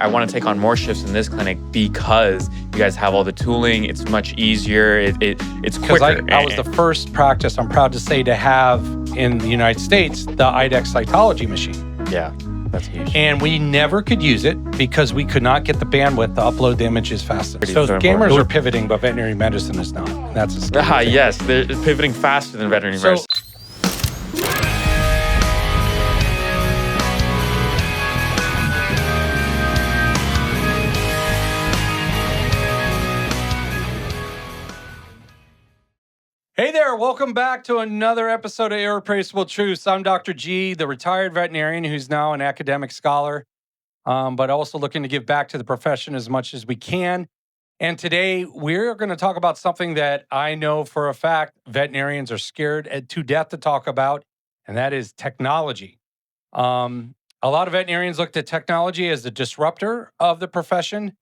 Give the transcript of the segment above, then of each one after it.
I want to take on more shifts in this clinic because you guys have all the tooling. It's much easier. It's quicker. I was the first practice, I'm proud to say, to have in the United States the IDEX cytology machine. Yeah, that's huge. And we never could use it because we could not get the bandwidth to upload the images fast enough. So gamers are pivoting, but veterinary medicine is not. And that's a scary thing. Yes, they're pivoting faster than veterinary medicine. Hey there, welcome back to another episode of Irreplaceable Truths. I'm Dr. G, the retired veterinarian who's now an academic scholar, but also looking to give back to the profession as much as we can. And today we're going to talk about something that I know for a fact veterinarians are scared to death to talk about, and that is technology. A lot of veterinarians looked at technology as the disruptor of the profession,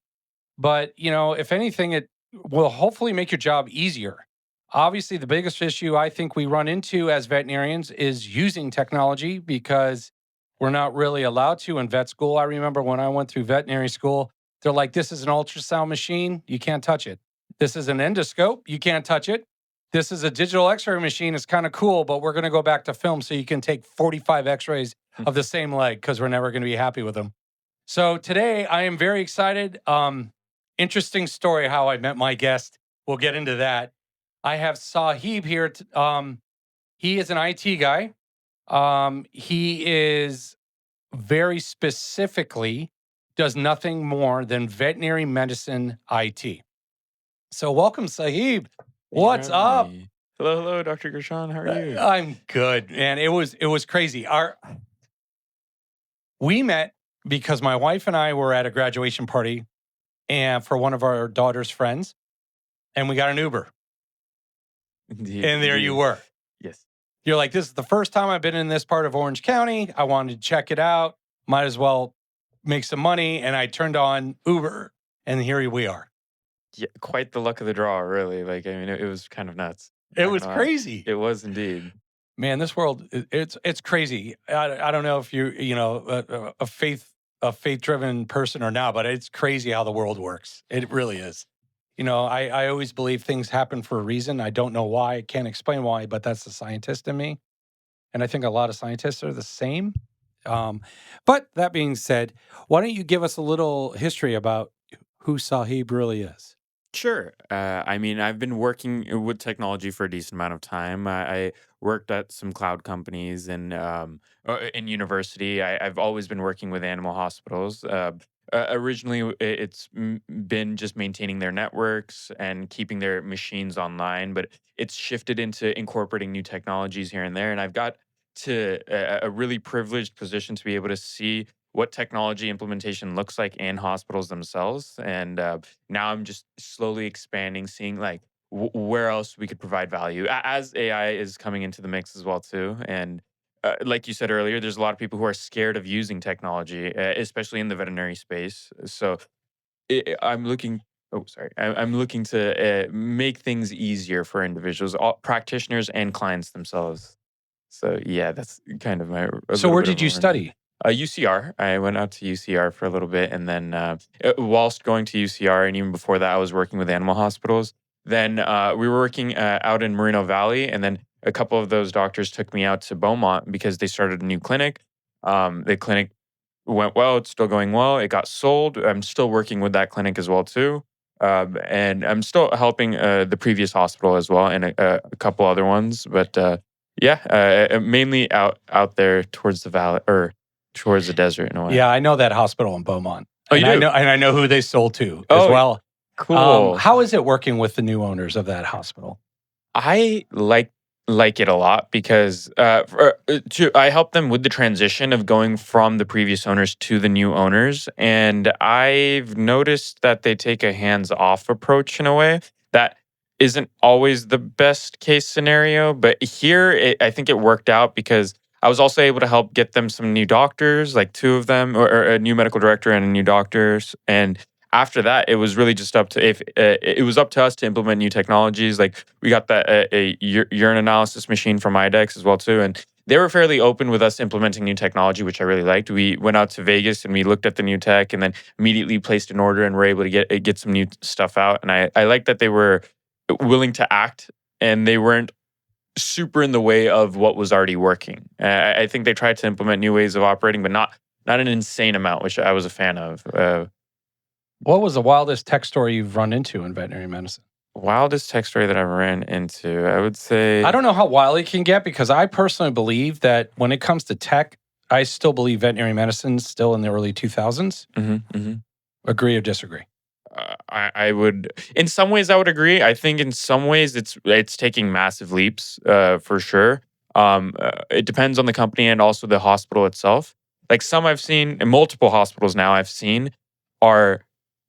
but if anything, it will hopefully make your job easier. Obviously, the biggest issue I think we run into as veterinarians is using technology because we're not really allowed to in vet school. I remember when I went through veterinary school, they're like, this is an ultrasound machine. You can't touch it. This is an endoscope. You can't touch it. This is a digital x-ray machine. It's kind of cool, but we're going to go back to film so you can take 45 x-rays of the same leg because we're never going to be happy with them. So today I am very excited. Interesting story how I met my guest. We'll get into that. I have Sahib here. He is an IT guy. He is very specifically does nothing more than veterinary medicine IT. So welcome, Sahib. What's up? Hello, Dr. Gershon. How are you? I'm good, man. It was crazy. We met because my wife and I were at a graduation party and for one of our daughter's friends, and we got an Uber. Indeed, and there you were. Yes. You're like, this is the first time I've been in this part of Orange County. I wanted to check it out. Might as well make some money. And I turned on Uber, and here we are. Yeah, quite the luck of the draw, really. It was kind of nuts. It was crazy. It was indeed. Man, this world, it's crazy. I don't know if you're, a faith-driven person or not, but it's crazy how the world works. It really is. I always believe things happen for a reason. I don't know why. I can't explain why, but that's the scientist in me. And I think a lot of scientists are the same. But that being said, why don't you give us a little history about who Sahib really is? Sure. I've been working with technology for a decent amount of time. I worked at some cloud companies and in university. I've always been working with animal hospitals. Originally, it's been just maintaining their networks and keeping their machines online, but it's shifted into incorporating new technologies here and there. And I've got to a really privileged position to be able to see what technology implementation looks like in hospitals themselves. And now I'm just slowly expanding, seeing where else we could provide value as AI is coming into the mix as well too. And like you said earlier, there's a lot of people who are scared of using technology, especially in the veterinary space. So I'm looking. Oh, sorry. I'm looking to make things easier for individuals, practitioners, and clients themselves. So yeah, that's kind of my. So where did you study? UCR. I went out to UCR for a little bit, and then whilst going to UCR, and even before that, I was working with animal hospitals. Then we were working out in Moreno Valley, and then a couple of those doctors took me out to Beaumont because they started a new clinic. The clinic went well. It's still going well. It got sold. I'm still working with that clinic as well too. And I'm still helping the previous hospital as well and a couple other ones. But mainly out there towards the valley or towards the desert in a way. Yeah, I know that hospital in Beaumont. Oh, you do? I know who they sold to as well. Cool. How is it working with the new owners of that hospital? I like it a lot because I help them with the transition of going from the previous owners to the new owners. And I've noticed that they take a hands-off approach in a way that isn't always the best case scenario. But here, I think it worked out because I was also able to help get them some new doctors, like two of them, or a new medical director and a new doctors. And after that, it was really just up to it was up to us to implement new technologies. Like we got that a urine analysis machine from IDEX as well too, and they were fairly open with us implementing new technology, which I really liked. We went out to Vegas and we looked at the new tech, and then immediately placed an order and were able to get some new stuff out. And I like that they were willing to act, and they weren't super in the way of what was already working. I think they tried to implement new ways of operating, but not an insane amount, which I was a fan of. What was the wildest tech story you've run into in veterinary medicine? Wildest tech story that I ran into, I would say. I don't know how wild it can get because I personally believe that when it comes to tech, I still believe veterinary medicine's still in the early 2000s. Agree or disagree? I would, in some ways, I would agree. I think in some ways, it's taking massive leaps, for sure. It depends on the company and also the hospital itself. Like some I've seen, and multiple hospitals now I've seen, are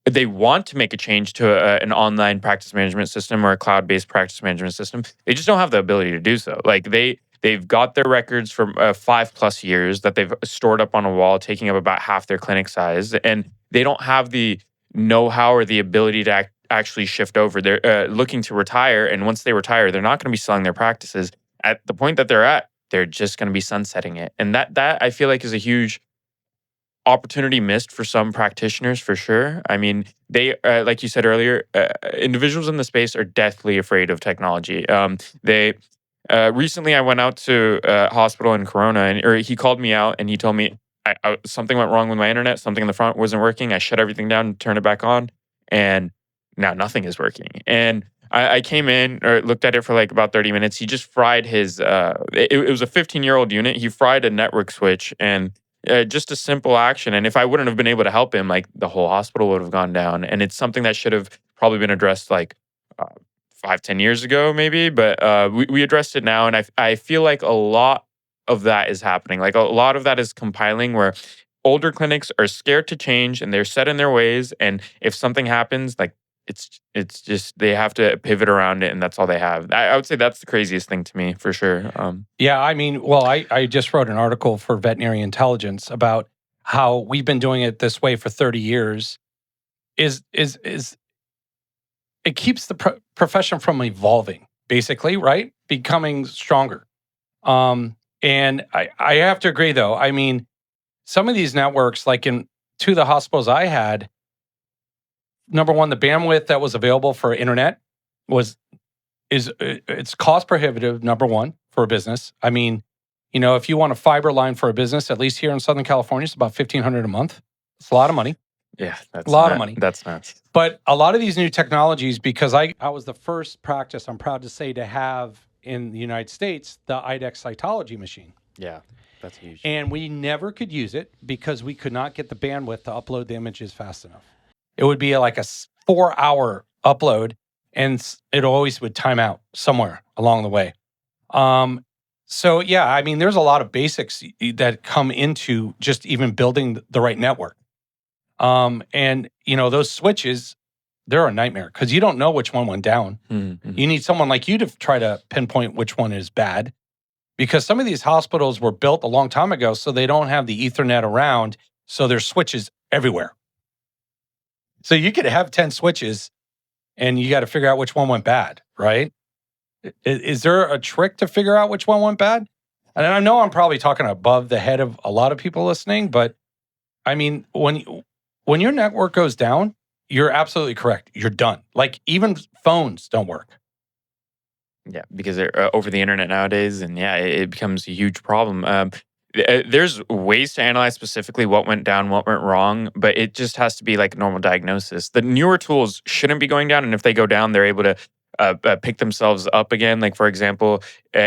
they want to make a change to an online practice management system or a cloud-based practice management system. They just don't have the ability to do so. Like they've got their records from 5+ years that they've stored up on a wall, taking up about half their clinic size, and they don't have the know-how or the ability to actually shift over. They're looking to retire, and once they retire, they're not going to be selling their practices. At the point that they're at, they're just going to be sunsetting it, and that I feel like is a huge opportunity missed for some practitioners for sure. I mean, they like you said earlier, individuals in the space are deathly afraid of technology. They recently I went out to a hospital in Corona, or he called me out and he told me something went wrong with my internet. Something in the front wasn't working. I shut everything down and turned it back on, and now nothing is working. And I came in or looked at it for like about 30 minutes. He just fried his. It was a 15-year-old unit. He fried a network switch, and just a simple action. And if I wouldn't have been able to help him, like the whole hospital would have gone down. And it's something that should have probably been addressed like 5-10 years ago, maybe. But we addressed it now, and I feel like a lot of that is happening. Like a lot of that is compiling where older clinics are scared to change and they're set in their ways. And if something happens, like it's just they have to pivot around it, and that's all they have. I would say that's the craziest thing to me for sure. Yeah, I mean, well, I just wrote an article for Veterinary Intelligence about how we've been doing it this way for 30 years. Is it keeps the profession from evolving, basically, right? Becoming stronger. And I have to agree, though. I mean, some of these networks, like in two of the hospitals I had, number one, the bandwidth that was available for internet it's cost prohibitive. Number one for a business. I mean, if you want a fiber line for a business, at least here in Southern California, it's about $1,500 a month. It's a lot of money. Yeah, that's a lot of money. That's nuts. But a lot of these new technologies, because I was the first practice, I'm proud to say, to have in the United States the IDEX cytology machine. Yeah, that's huge. And we never could use it because we could not get the bandwidth to upload the images fast enough. It would be like a 4-hour upload, and it always would time out somewhere along the way. So yeah, I mean, there's a lot of basics that come into just even building the right network. And those switches, they're a nightmare because you don't know which one went down. Mm-hmm. You need someone like you to try to pinpoint which one is bad, because some of these hospitals were built a long time ago, so they don't have the Ethernet around, so there's switches everywhere. So you could have 10 switches and you got to figure out which one went bad, right? Is there a trick to figure out which one went bad? And I know I'm probably talking above the head of a lot of people listening, but I mean, when your network goes down, you're absolutely correct. You're done. Like even phones don't work. Yeah, because they're over the internet nowadays, and yeah, it becomes a huge problem. There's ways to analyze specifically what went down, what went wrong, but it just has to be like a normal diagnosis. The newer tools shouldn't be going down, and if they go down, they're able to pick themselves up again. Like for example,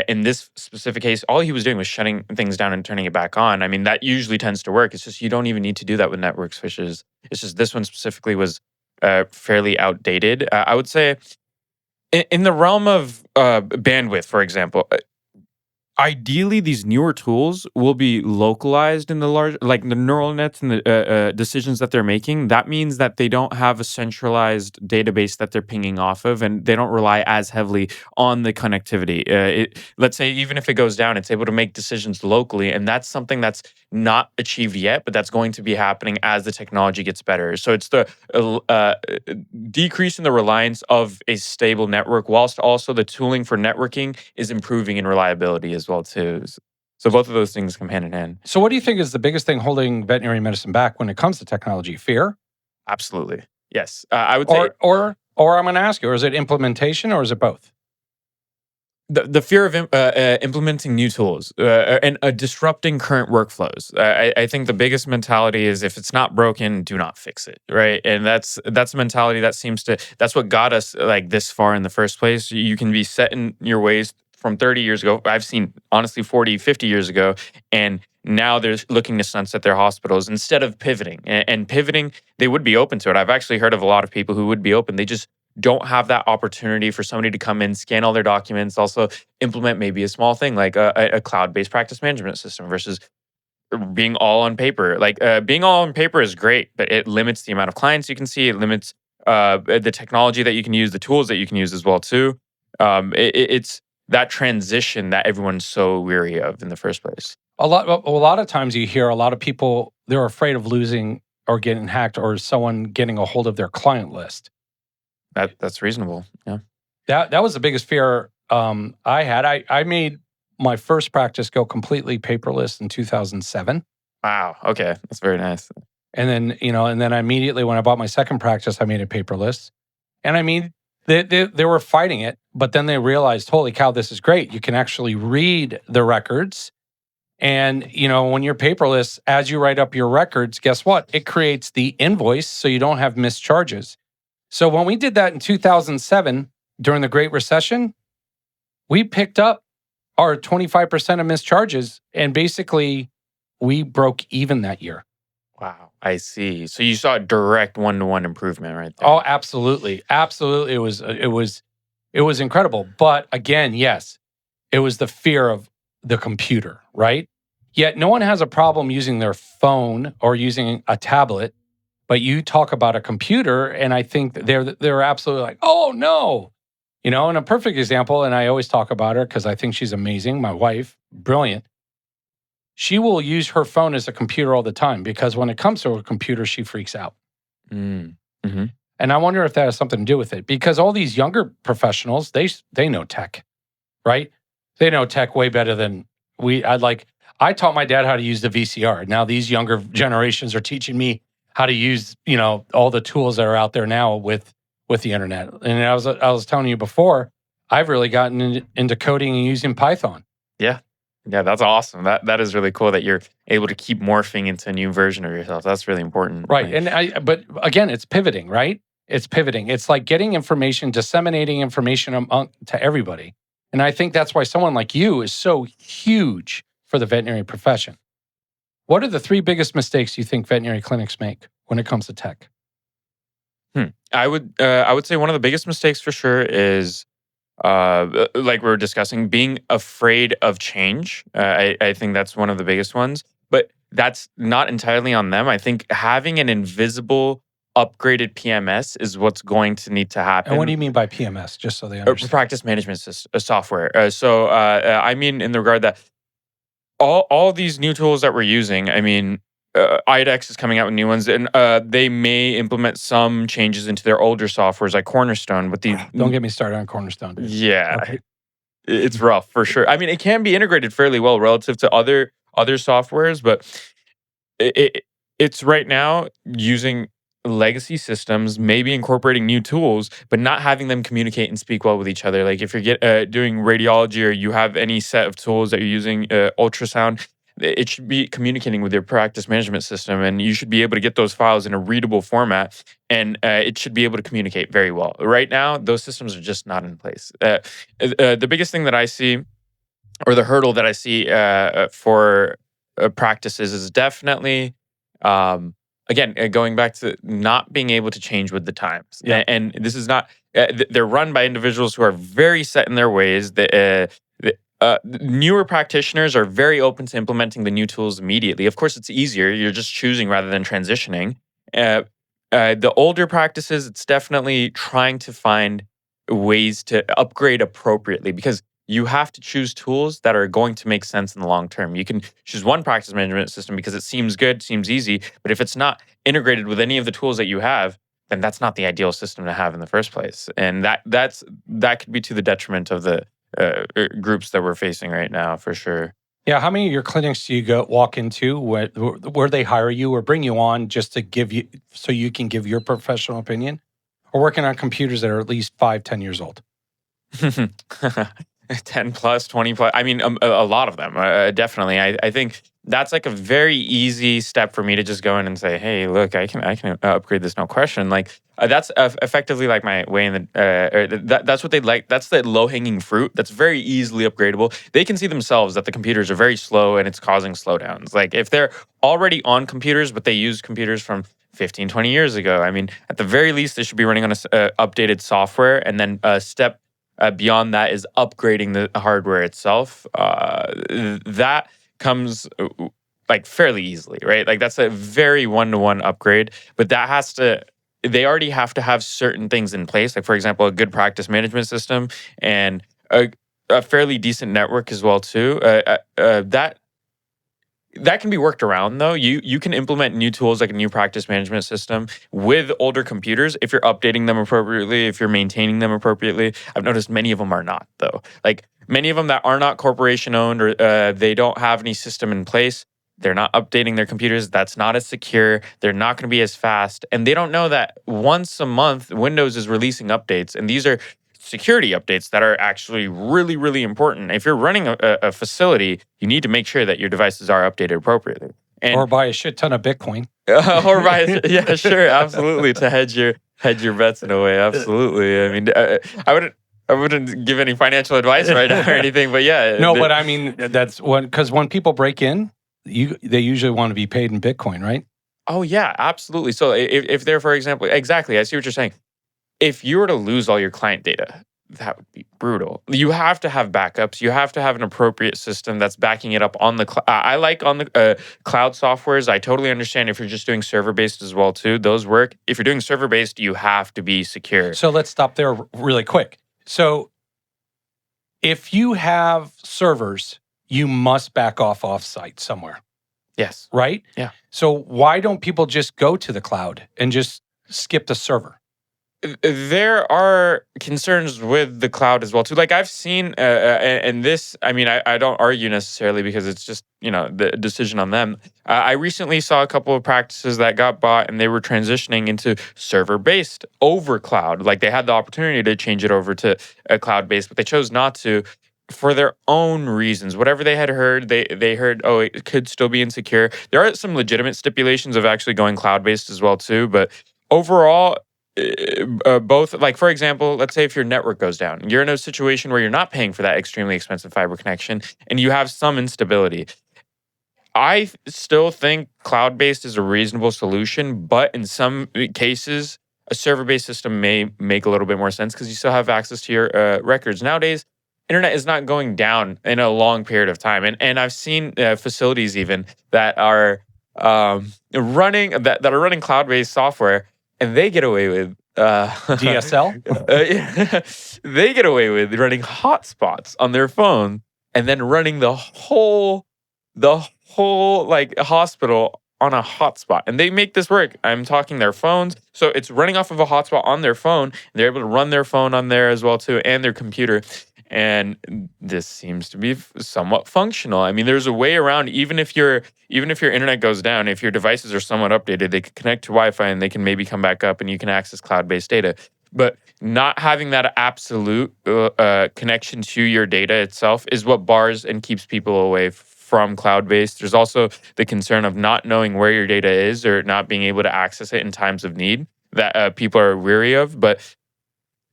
in this specific case, all he was doing was shutting things down and turning it back on. I mean, that usually tends to work. It's just you don't even need to do that with network switches. It's just this one specifically was fairly outdated. I would say in the realm of bandwidth, for example, ideally, these newer tools will be localized in the large, like the neural nets and the decisions that they're making. That means that they don't have a centralized database that they're pinging off of, and they don't rely as heavily on the connectivity. Let's say even if it goes down, it's able to make decisions locally, and that's something that's not achieved yet, but that's going to be happening as the technology gets better. So it's the decrease in the reliance of a stable network, whilst also the tooling for networking is improving in reliability as well too. So both of those things come hand in hand. So what do you think is the biggest thing holding veterinary medicine back when it comes to technology? Fear? Absolutely. Yes. I would say Or I'm going to ask you, or is it implementation or is it both? the fear of implementing new tools and disrupting current workflows. I think the biggest mentality is if it's not broken, do not fix it, right? And that's a mentality that seems to that's what got us like this far in the first place. You can be set in your ways from 30 years ago. I've seen honestly 40, 50 years ago, and now they're looking to sunset their hospitals instead of pivoting. And pivoting, they would be open to it. I've actually heard of a lot of people who would be open. They just don't have that opportunity for somebody to come in, scan all their documents, also implement maybe a small thing like a cloud-based practice management system versus being all on paper. Like being all on paper is great, but it limits the amount of clients you can see. It limits the technology that you can use, the tools that you can use as well too. It's that transition that everyone's so weary of in the first place. A lot of times you hear a lot of people, they're afraid of losing or getting hacked or someone getting a hold of their client list. That's reasonable. Yeah. That was the biggest fear I had. I made my first practice go completely paperless in 2007. Wow. Okay. That's very nice. And then, immediately when I bought my second practice, I made it paperless. And I mean, they were fighting it, but then they realized, holy cow, this is great. You can actually read the records. And, when you're paperless, as you write up your records, guess what? It creates the invoice so you don't have missed charges. So when we did that in 2007 during the Great Recession, we picked up our 25% of missed charges and basically we broke even that year. Wow. I see. So you saw a direct one-to-one improvement right there. Oh, absolutely. Absolutely. It was incredible. But again, yes, it was the fear of the computer, right? Yet no one has a problem using their phone or using a tablet. But you talk about a computer, and I think that they're absolutely like, oh no, And a perfect example, and I always talk about her because I think she's amazing. My wife, brilliant. She will use her phone as a computer all the time because when it comes to a computer, she freaks out. Mm. Mm-hmm. And I wonder if that has something to do with it because all these younger professionals, they know tech, right? They know tech way better than we. I taught my dad how to use the VCR. Now these younger generations are teaching me how to use, all the tools that are out there now with the internet. And I was telling you before, I've really gotten into coding and using Python. Yeah. Yeah, that's awesome. That is really cool that you're able to keep morphing into a new version of yourself. That's really important. Right. But again, it's pivoting, right? It's pivoting. It's like getting information, disseminating information to everybody. And I think that's why someone like you is so huge for the veterinary profession. What are the 3 biggest mistakes you think veterinary clinics make when it comes to tech? I would say one of the biggest mistakes for sure is like we were discussing, being afraid of change. I think that's one of the biggest ones, but that's not entirely on them. I think having an invisible upgraded PMS is what's going to need to happen. And what do you mean by PMS? Just so they understand. Practice management software. I mean in the regard that all these new tools that we're using, I mean, IDEX is coming out with new ones, and they may implement some changes into their older softwares like Cornerstone. But these Don't get me started on Cornerstone, dude. Yeah, Okay. it's rough for sure. I mean, it can be integrated fairly well relative to other softwares, but it's right now using legacy systems, maybe incorporating new tools, but not having them communicate and speak well with each other. Like if you're doing radiology or you have any set of tools that you're using, ultrasound, it should be communicating with your practice management system, and you should be able to get those files in a readable format, and it should be able to communicate very well. Right now, those systems are just not in place. The biggest thing that I see, or the hurdle that I see for practices, is definitely, again, going back to not being able to change with the times. Yeah. And this is not, they're run by individuals who are very set in their ways. Newer practitioners are very open to implementing the new tools immediately. Of course, it's easier. You're just choosing rather than transitioning. The older practices, it's definitely trying to find ways to upgrade appropriately because you have to choose tools that are going to make sense in the long term. You can choose one practice management system because it seems good, seems easy, but if it's not integrated with any of the tools that you have, then that's not the ideal system to have in the first place. And that could be to the detriment of the groups that we're facing right now, for sure. Yeah, how many of your clinics do you go walk into where they hire you or bring you on just to give you so you can give your professional opinion? Or working on computers that are at least 5, 10 years old? 10 plus, 20 plus. I mean, a lot of them, definitely. I think that's like a very easy step for me to just go in and say, hey, look, I can upgrade this, no question. Like that's effectively like my way in the, that's what they like. That's the low hanging fruit. That's very easily upgradable. They can see themselves that the computers are very slow and it's causing slowdowns. Like if they're already on computers, but they use computers from 15, 20 years ago, I mean, at the very least, they should be running on a updated software, and then a step beyond that is upgrading the hardware itself. That comes like fairly easily, right? Like that's a very one-to-one upgrade, but that has to. They already have to have certain things in place, like for example, a good practice management system and a fairly decent network as well too. That can be worked around though. You can implement new tools like a new practice management system with older computers if you're updating them appropriately, if you're maintaining them appropriately. I've noticed many of them are not though. Like many of them that are not corporation owned or they don't have any system in place. They're not updating their computers. That's not as secure. They're not going to be as fast. And they don't know that once a month, Windows is releasing updates. And these are security updates that are actually really, really important. If you're running a facility, you need to make sure that your devices are updated appropriately. And Or buy a shit ton of Bitcoin? or by yeah, sure, absolutely, to hedge your bets in a way. Absolutely. I mean, I wouldn't give any financial advice right now or anything, but yeah. No, but I mean, that's because when people break in, they usually want to be paid in Bitcoin, right? Oh yeah, absolutely. So if they're, for example, exactly, I see what you're saying. If you were to lose all your client data, that would be brutal. You have to have backups. You have to have an appropriate system that's backing it up on the cloud. I like on the cloud softwares. I totally understand if you're just doing server based as well too. Those work. If you're doing server based, you have to be secure. So let's stop there really quick. So if you have servers, you must back off site somewhere, Yes. right? Yeah. So why don't people just go to the cloud and just skip the server? There are concerns with the cloud as well too. Like I've seen, and this, I mean, I don't argue necessarily because it's just the decision on them. I recently saw a couple of practices that got bought, and they were transitioning into server based over cloud. Like they had the opportunity to change it over to a cloud based, but they chose not to for their own reasons. Whatever they had heard, they heard, oh, it could still be insecure. There are some legitimate stipulations of actually going cloud based as well too, but overall both, like for example, let's say if your network goes down, you're in a situation where you're not paying for that extremely expensive fiber connection and you have some instability. Still think cloud-based is a reasonable solution, but in some cases a server-based system may make a little bit more sense because you still have access to your records. Nowadays internet is not going down in a long period of time, and I've seen facilities even that are running cloud-based software, and they get away with DSL? yeah, they get away with running hotspots on their phone and then running the whole like hospital on a hotspot, and they make this work. I'm talking their phones, so it's running off of a hotspot on their phone. They're able to run their phone on there as well too, and their computer. And this seems to be somewhat functional. I mean, there's a way around. Even if your internet goes down, if your devices are somewhat updated, they can connect to Wi-Fi and they can maybe come back up, and you can access cloud-based data. But not having that absolute connection to your data itself is what bars and keeps people away from cloud-based. There's also the concern of not knowing where your data is or not being able to access it in times of need that people are weary of. But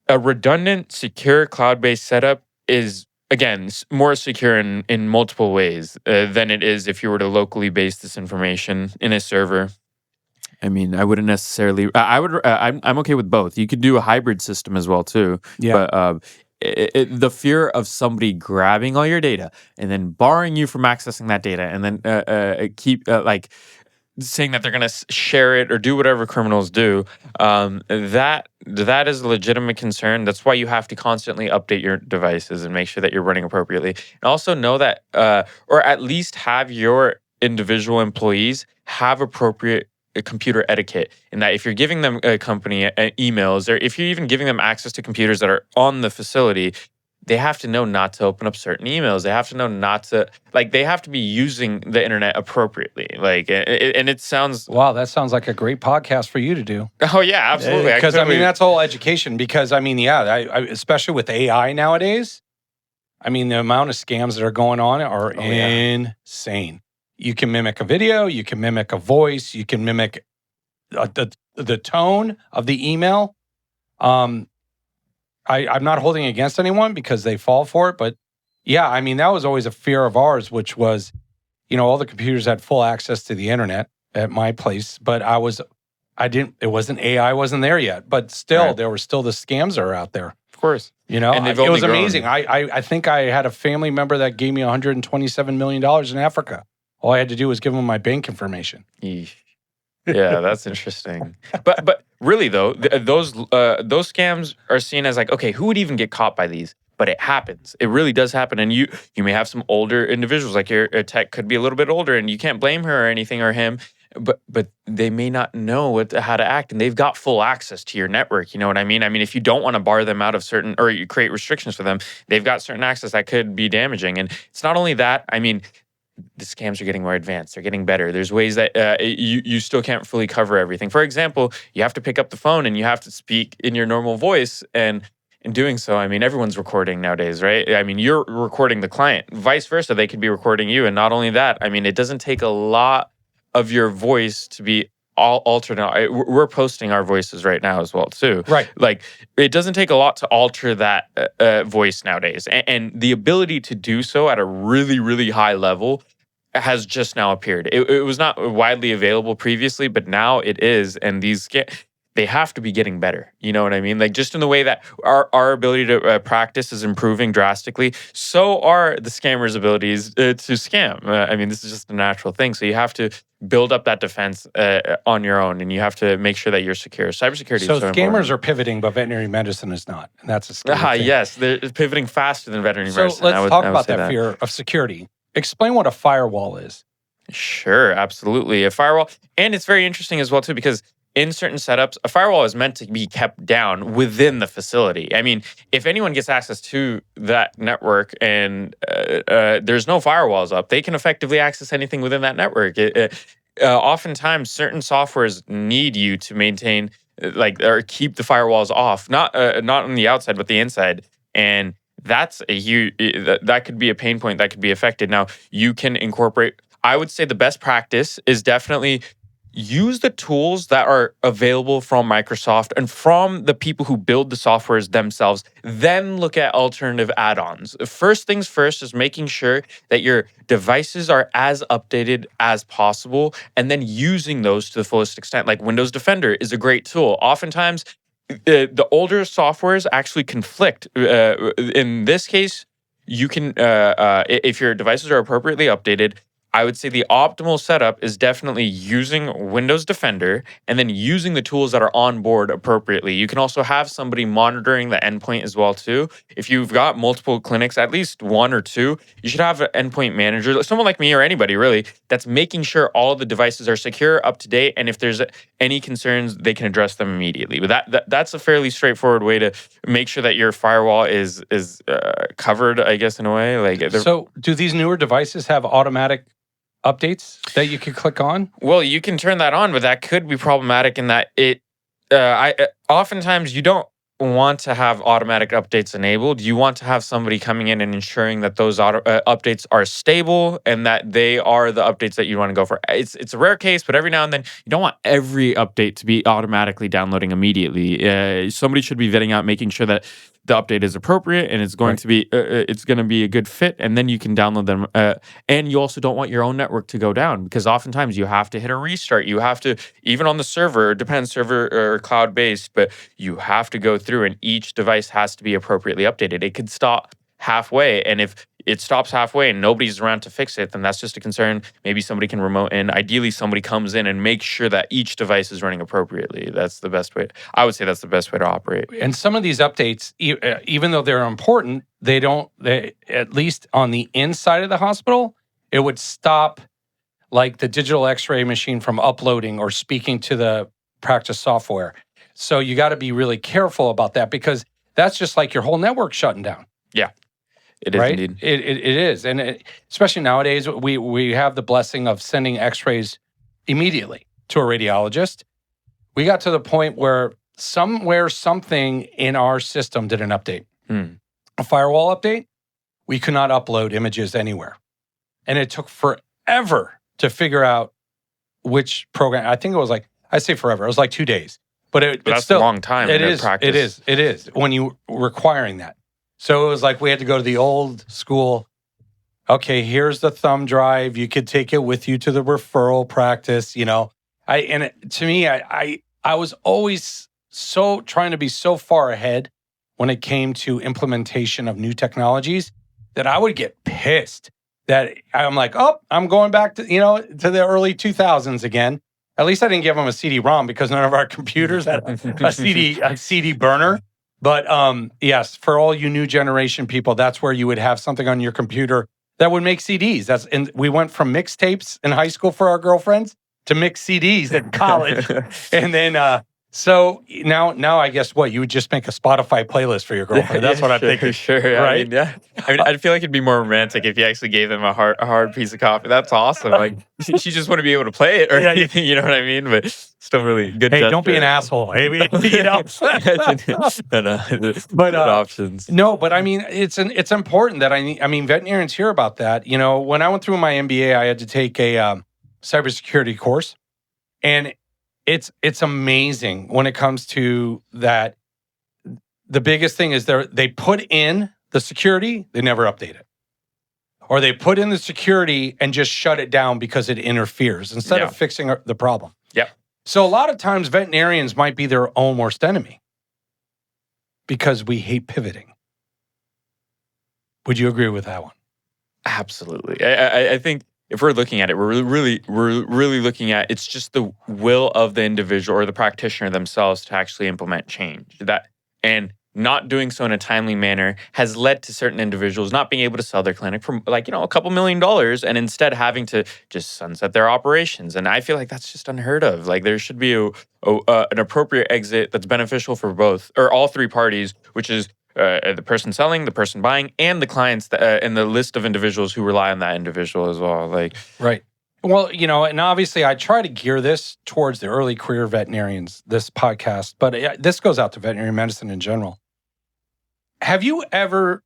a redundant, secure cloud-based setup is, again, more secure in multiple ways than it is if you were to locally base this information in a server. I mean, I wouldn't necessarily. I would. I'm okay with both. You could do a hybrid system as well too. Yeah. But the fear of somebody grabbing all your data and then barring you from accessing that data, and then keep like saying that they're going to share it or do whatever criminals do, that is a legitimate concern. That's why you have to constantly update your devices and make sure that you're running appropriately. And also know that, or at least have your individual employees have appropriate computer etiquette, in that if you're giving them company emails, or if you're even giving them access to computers that are on the facility, they have to know not to open up certain emails. They have to know not to, like, they have to be using the internet appropriately. Like, and it sounds, Wow, that sounds like a great podcast for you to do. oh yeah, absolutely. Because I mean, that's all education. Because I mean, yeah, especially with AI nowadays, I mean, the amount of scams that are going on are Oh, yeah. insane. You can mimic a video, you can mimic a voice, you can mimic the tone of the email. I'm not holding it against anyone because they fall for it, but yeah, I mean, that was always a fear of ours, which was, all the computers had full access to the internet at my place, but it wasn't AI wasn't there yet, but still, Right. there were still the scams that are out there. Of course. And they've It only was grown. amazing. I think I had a family member that gave me $127 million in Africa. All I had to do was give them my bank information. Eesh. Yeah, that's interesting. But really though, those scams are seen as like, okay, who would even get caught by these? But it happens. It really does happen. And you may have some older individuals, like your tech could be a little bit older, and you can't blame her or anything or him. But they may not know how to act, and they've got full access to your network. You know what I mean? I mean, if you don't want to bar them out of certain, or you create restrictions for them, they've got certain access that could be damaging. And it's not only that. I mean, the scams are getting more advanced. They're getting better. There's ways that you still can't fully cover everything. For example, you have to pick up the phone and you have to speak in your normal voice. And in doing so, I mean, everyone's recording nowadays, right? I mean, you're recording the client. Vice versa, they could be recording you. And not only that, I mean, it doesn't take a lot of your voice to be all altered. We're posting our voices right now as well, too. Right. Like, it doesn't take a lot to alter that voice nowadays. And the ability to do so at a really, really high level has just now appeared. It was not widely available previously, but now it is. And they have to be getting better. You know what I mean? Like, just in the way that our ability to practice is improving drastically, so are the scammers' abilities to scam. I mean, this is just a natural thing. So you have to build up that defense on your own, and you have to make sure that you're secure. Cybersecurity So is so scammers important. are pivoting, but veterinary medicine is not. And that's a scary thing. Yes, they're pivoting faster than veterinary So medicine. let's talk I would about say that fear of security. Explain what a firewall is. Sure, absolutely. A firewall, and it's very interesting as well too, because in certain setups, a firewall is meant to be kept down within the facility. I mean, if anyone gets access to that network and there's no firewalls up, they can effectively access anything within that network. Oftentimes, certain softwares need you to maintain, or keep the firewalls off, not on the outside, but the inside. And that's a huge, that could be a pain point that could be affected. Now, you can incorporate, I would say the best practice is definitely use the tools that are available from Microsoft and from the people who build the softwares themselves. Then look at alternative add-ons. First things first is making sure that your devices are as updated as possible, and then using those to the fullest extent. Like Windows Defender is a great tool. Oftentimes, the older softwares actually conflict. In this case, you can, if your devices are appropriately updated, I would say the optimal setup is definitely using Windows Defender and then using the tools that are on board appropriately. You can also have somebody monitoring the endpoint as well too. If you've got multiple clinics, at least one or two, you should have an endpoint manager, someone like me or anybody really, that's making sure all of the devices are secure, up to date, and if there's any concerns, they can address them immediately. But that's a fairly straightforward way to make sure that your firewall is covered, I guess, in a way. So do these newer devices have automatic updates that you can click on? Well, you can turn that on, but that could be problematic in that oftentimes you don't want to have automatic updates enabled. You want to have somebody coming in and ensuring that those updates are stable and that they are the updates that you want to go for. It's a rare case, but every now and then you don't want every update to be automatically downloading immediately. Somebody should be vetting out, making sure that the update is appropriate and it's going to be a good fit, and then you can download them. And you also don't want your own network to go down, because oftentimes you have to hit a restart. You have to, even on the server, it depends, server or cloud based, but you have to go through, and each device has to be appropriately updated. It could stop halfway, and if it stops halfway and nobody's around to fix it, then that's just a concern. Maybe somebody can remote in. Ideally, somebody comes in and makes sure that each device is running appropriately. That's the best way. I would say that's the best way to operate. And some of these updates, even though they're important, they at least on the inside of the hospital, it would stop like the digital x-ray machine from uploading or speaking to the practice software. So you got to be really careful about that, because that's just like your whole network shutting down. Yeah, it is right? indeed. It is. And especially nowadays, we have the blessing of sending x-rays immediately to a radiologist. We got to the point where something in our system did an update, Hmm. a firewall update. We could not upload images anywhere. And it took forever to figure out which program. I think it was like, I say forever, it was like 2 days. But But it's that's a still, long time it to is, it practice. is, it is when you requiring that. So it was like we had to go to the old school. Okay, here's the thumb drive. You could take it with you to the referral practice. To me, I was always so trying to be so far ahead when it came to implementation of new technologies that I would get pissed that I'm like, oh, I'm going back to to the early 2000s again. At least I didn't give them a CD-ROM because none of our computers had a CD burner. But yes, for all you new generation people, that's where you would have something on your computer that would make CDs. And we went from mixtapes in high school for our girlfriends to mix CDs in college, and then so now I guess what you would just make a Spotify playlist for your girlfriend. That's what I'm thinking, Sure. I right? mean, yeah. I mean, I'd feel like it'd be more romantic if you actually gave them a hard piece of coffee. That's awesome. Like, she just want to be able to play it, or Yeah. you know what I mean? But still, really good. Hey, gesture. don't be an asshole. Hey, But options. No, but I mean, it's important that I mean, veterinarians hear about that. When I went through my MBA, I had to take a cybersecurity course, and it's amazing when it comes to that. The biggest thing is they put in the security, they never update it, or they put in the security and just shut it down because it interferes instead of fixing the problem. Yeah. So a lot of times veterinarians might be their own worst enemy because we hate pivoting. Would you agree with that one? Absolutely. I think if we're looking at it, we're really looking at it's just the will of the individual or the practitioner themselves to actually implement change. And not doing so in a timely manner has led to certain individuals not being able to sell their clinic for a couple $1 million and instead having to just sunset their operations. And I feel like that's just unheard of. Like there should be an appropriate exit that's beneficial for both or all three parties, which is the person selling, the person buying, and the clients and the list of individuals who rely on that individual as well. Like, right. Well, and obviously I try to gear this towards the early career veterinarians, this podcast, but this goes out to veterinary medicine in general. Have you ever,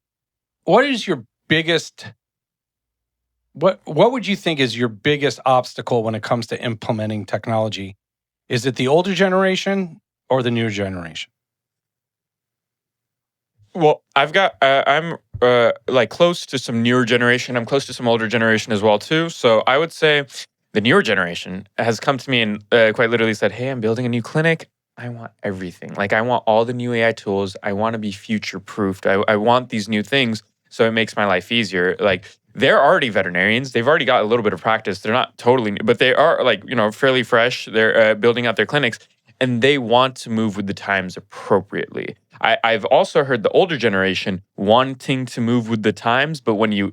what is your biggest, what would you think is your biggest obstacle when it comes to implementing technology? Is it the older generation or the newer generation? well, I'm like close to some newer generation. I'm close to some older generation as well too. So I would say the newer generation has come to me and quite literally said, "Hey, I'm building a new clinic. I want everything. Like I want all the new AI tools. I want to be future proofed. I want these new things so it makes my life easier." Like they're already veterinarians. They've already got a little bit of practice. They're not totally new, but they are like, fairly fresh. They're building out their clinics and they want to move with the times appropriately. I've also heard the older generation wanting to move with the times, but when you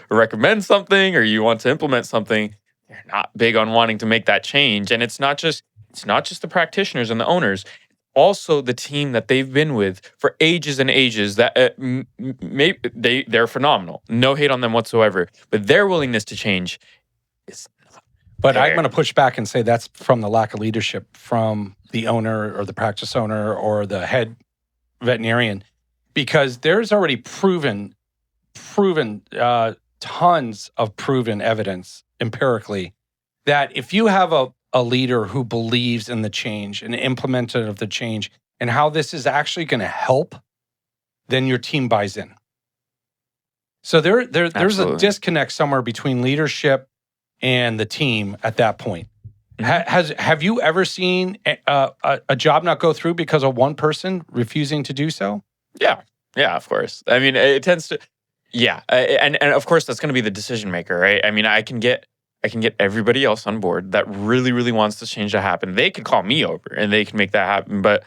recommend something or you want to implement something, they're not big on wanting to make that change. And it's not just the practitioners and the owners, also the team that they've been with for ages and ages that they're phenomenal. No hate on them whatsoever, but their willingness to change is not But I'm there. going to push back and say that's from the lack of leadership from the owner or the practice owner or the head veterinarian, because there's already proven tons of proven evidence empirically that if you have a leader who believes in the change and implementer of the change and how this is actually going to help, then your team buys in. So there's a Absolutely. disconnect somewhere between leadership and the team at that point. Have you ever seen a job not go through because of one person refusing to do so? Yeah, of course. I mean, it tends to. Yeah, and of course that's going to be the decision maker, right? I mean, I can get everybody else on board that really wants this change to happen. They could call me over and they can make that happen. But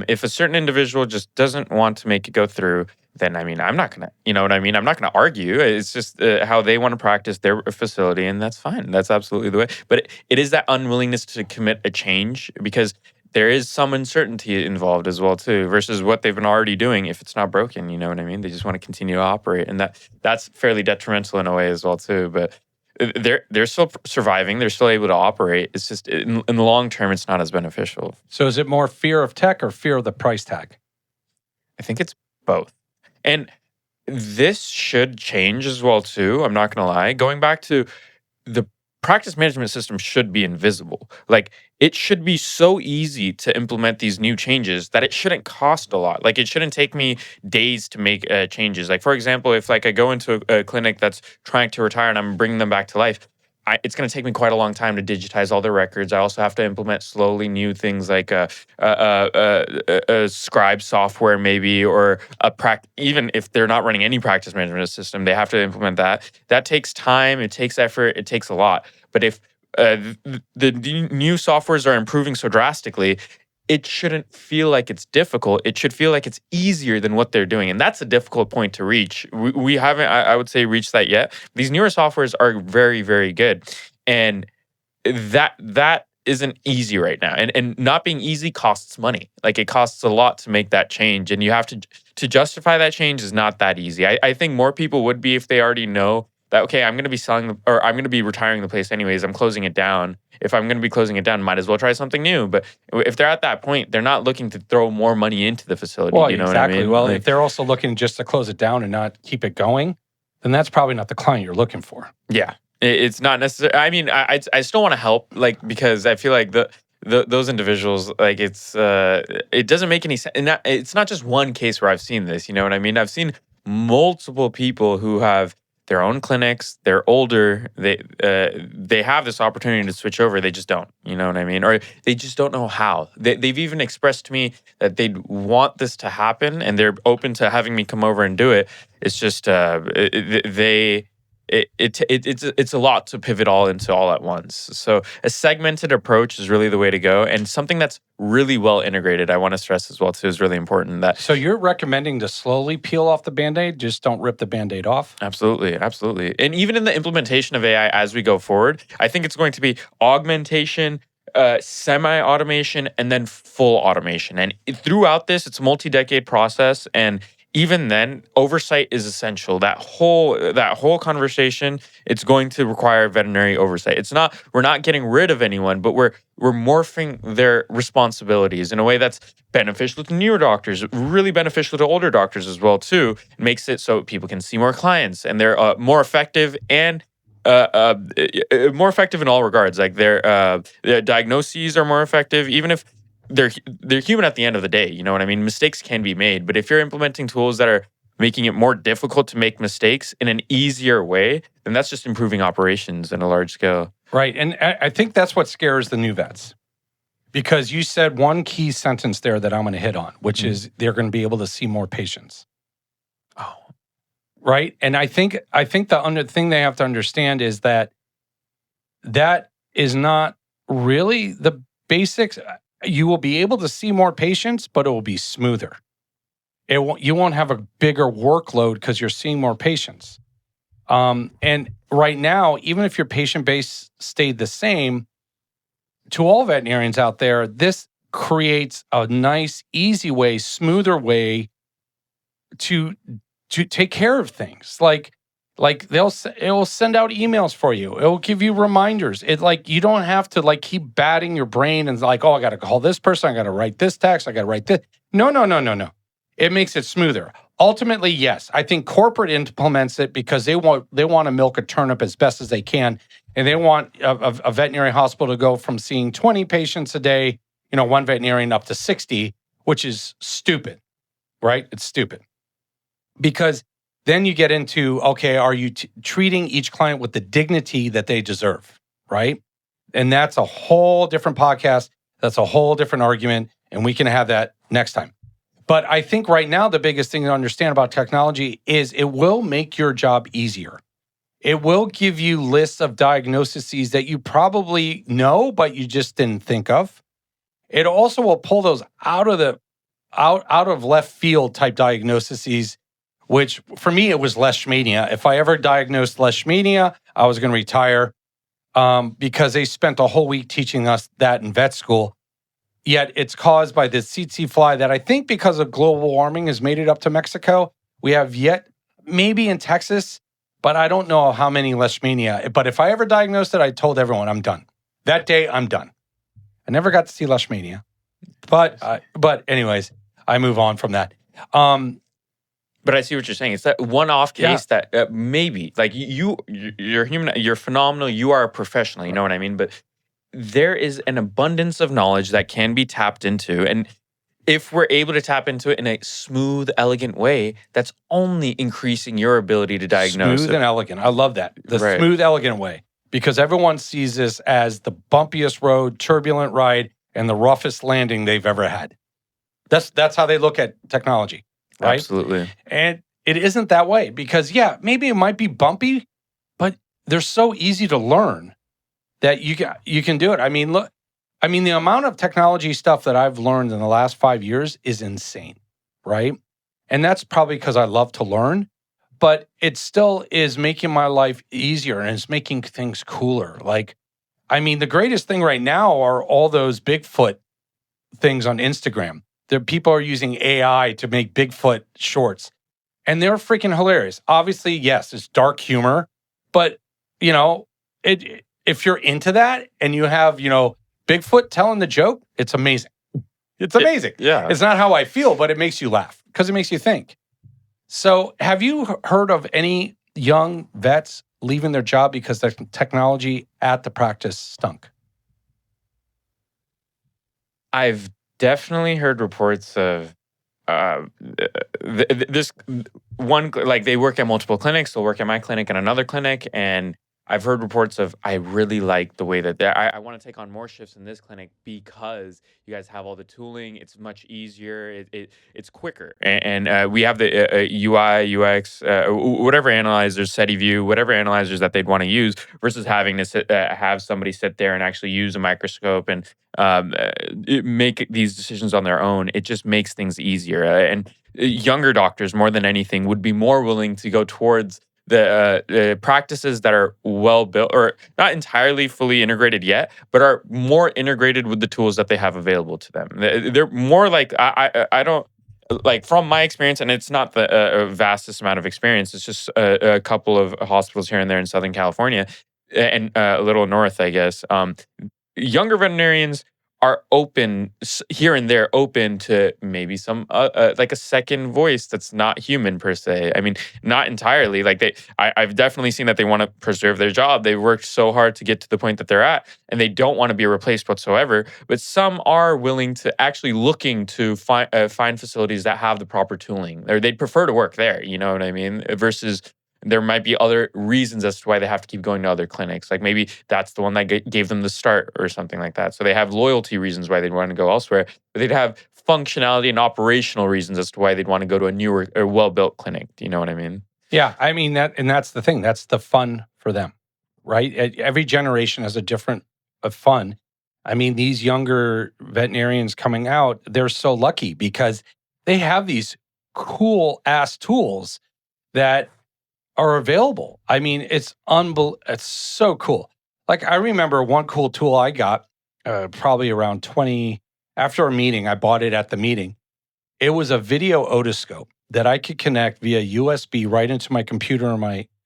if a certain individual just doesn't want to make it go through, then I mean, I'm not gonna, you know what I mean? I'm not gonna argue. It's just how they want to practice their facility, and that's fine. That's absolutely the way. But it is that unwillingness to commit a change because there is some uncertainty involved as well too, versus what they've been already doing. If it's not broken, you know what I mean? They just want to continue to operate, and that's fairly detrimental in a way as well too. But they're still surviving. They're still able to operate. It's just in the long term, it's not as beneficial. So is it more fear of tech or fear of the price tag? I think it's both. And this should change as well too. I'm not going to lie. Going back to the practice management system should be invisible. Like it should be so easy to implement these new changes that it shouldn't cost a lot. Like it shouldn't take me days to make changes. Like for example, if like I go into a clinic that's trying to retire and I'm bringing them back to life, it's going to take me quite a long time to digitize all the records. I also have to implement slowly new things like a scribe software, maybe, or even if they're not running any practice management system, they have to implement that. That takes time. It takes effort. It takes a lot. But if the new softwares are improving so drastically, it shouldn't feel like it's difficult. It should feel like it's easier than what they're doing. And that's a difficult point to reach. We haven't, I would say, reached that yet. These newer softwares are very, very good. And that isn't easy right now. And not being easy costs money. Like it costs a lot to make that change. And you have to justify that change is not that easy. I think more people would be if they already know that, okay, I'm going to be or I'm going to be retiring the place anyways. I'm closing it down. If I'm going to be closing it down, might as well try something new. But if they're at that point, they're not looking to throw more money into the facility. Well, you know exactly. what I mean? Well, Like, if they're also looking just to close it down and not keep it going, then that's probably not the client you're looking for. yeah, it's not necessary. I mean, I still want to help, like, because I feel like those individuals, like, it doesn't make any sense. And it's not just one case where I've seen this. You know what I mean? I've seen multiple people who have their own clinics. They're older. They have this opportunity to switch over. They just don't. You know what I mean? Or they just don't know how. They've even expressed to me that they'd want this to happen, and they're open to having me come over and do it. It's just it's a lot to pivot all into all at once. So a segmented approach is really the way to go, and something that's really well integrated. I want to stress as well too is really important. So you're recommending to slowly peel off the Band-Aid, just don't rip the Band-Aid off? Absolutely, absolutely. And even in the implementation of AI as we go forward, I think it's going to be augmentation, semi-automation, and then full automation. And throughout this, it's a multi-decade process. And even then, oversight is essential. That whole conversation, it's going to require veterinary oversight. We're not getting rid of anyone, but we're morphing their responsibilities in a way that's beneficial to newer doctors, really beneficial to older doctors as well too. It makes it so people can see more clients and they're more effective and more effective in all regards. Like their diagnoses are more effective, even if they're human at the end of the day. You know what I mean? Mistakes can be made, but if you're implementing tools that are making it more difficult to make mistakes in an easier way, then that's just improving operations in a large scale. Right. And I think that's what scares the new vets. Because you said one key sentence there that I'm going to hit on, which is they're going to be able to see more patients. Oh, Right. And I think the thing they have to understand is that is not really the basics. You will be able to see more patients, but it will be smoother. You won't have a bigger workload because you're seeing more patients. And right now, even if your patient base stayed the same, to all veterinarians out there, this creates a nice, easy way, smoother way to take care of things. Like it will send out emails for you. It will give you reminders. You don't have to keep batting your brain and oh, I got to call this person. I got to write this text. I got to write this. No. It makes it smoother. Ultimately, yes, I think corporate implements it because they want to milk a turnip as best as they can, and they want a veterinary hospital to go from seeing 20 patients a day, one veterinarian up to 60, which is stupid, right? It's stupid because then you get into, okay, are you treating each client with the dignity that they deserve, right? And that's a whole different podcast. That's a whole different argument, and we can have that next time. But I think right now, the biggest thing to understand about technology is it will make your job easier. It will give you lists of diagnoses that you probably know, but you just didn't think of. It also will pull those out of left field type diagnoses, which for me, it was leishmania. If I ever diagnosed leishmania, I was going to retire because they spent a whole week teaching us that in vet school. Yet it's caused by this tsetse fly that I think because of global warming has made it up to Mexico. We have yet, maybe in Texas, but I don't know how many Leishmania. But if I ever diagnosed it, I told everyone I'm done. That day, I'm done. I never got to see Leishmania. But anyways, I move on from that. But I see what you're saying. It's that one-off Yeah. case that maybe, like you're human, you're phenomenal, you are a professional, you know what I mean? But there is an abundance of knowledge that can be tapped into. And if we're able to tap into it in a smooth, elegant way, that's only increasing your ability to diagnose Smooth it. and elegant. I love that. The Right. smooth, elegant way. Because everyone sees this as the bumpiest road, turbulent ride, and the roughest landing they've ever had. That's how they look at technology, right? Absolutely. And it isn't that way because, yeah, maybe it might be bumpy, but they're so easy to learn that you can do it. I mean, look, the amount of technology stuff that I've learned in the last 5 years is insane, right? And that's probably because I love to learn, but it still is making my life easier and it's making things cooler. Like, the greatest thing right now are all those Bigfoot things on Instagram. There, people are using AI to make Bigfoot shorts, and they're freaking hilarious. Obviously, yes, it's dark humor, but if you're into that and you have Bigfoot telling the joke, it's amazing. It's amazing. Yeah. It's not how I feel, but it makes you laugh because it makes you think. So, have you heard of any young vets leaving their job because the technology at the practice stunk? I've definitely heard reports of this one, like they work at multiple clinics. They'll work at my clinic and another clinic, and I've heard reports of I really like the way that I want to take on more shifts in this clinic because you guys have all the tooling. It's much easier. It's quicker, and we have the UI, UX, whatever analyzers, SetiView, whatever analyzers that they'd want to use, versus having to have somebody sit there and actually use a microscope and make these decisions on their own. It just makes things easier, and younger doctors more than anything would be more willing to go towards the practices that are well built or not entirely fully integrated yet, but are more integrated with the tools that they have available to them. They're more like I don't like from my experience, and it's not the vastest amount of experience. It's just a couple of hospitals here and there in Southern California and a little north, I guess. Younger veterinarians are open here and there, open to maybe some like a second voice that's not human per se. I mean, not entirely. Like I've definitely seen that they want to preserve their job. They worked so hard to get to the point that they're at, and they don't want to be replaced whatsoever. But some are willing to actually looking to find facilities that have the proper tooling, or they'd prefer to work there. You know what I mean? Versus there might be other reasons as to why they have to keep going to other clinics. Like maybe that's the one that gave them the start or something like that. So they have loyalty reasons why they'd want to go elsewhere, but they'd have functionality and operational reasons as to why they'd want to go to a newer or well-built clinic. Do you know what I mean? Yeah, and that's the thing. That's the fun for them, right? Every generation has a different fun. These younger veterinarians coming out, they're so lucky because they have these cool ass tools that are available. It's so cool. Like I remember one cool tool I got probably around 20 after a meeting. I bought it at the meeting. It was a video otoscope that I could connect via USB right into my computer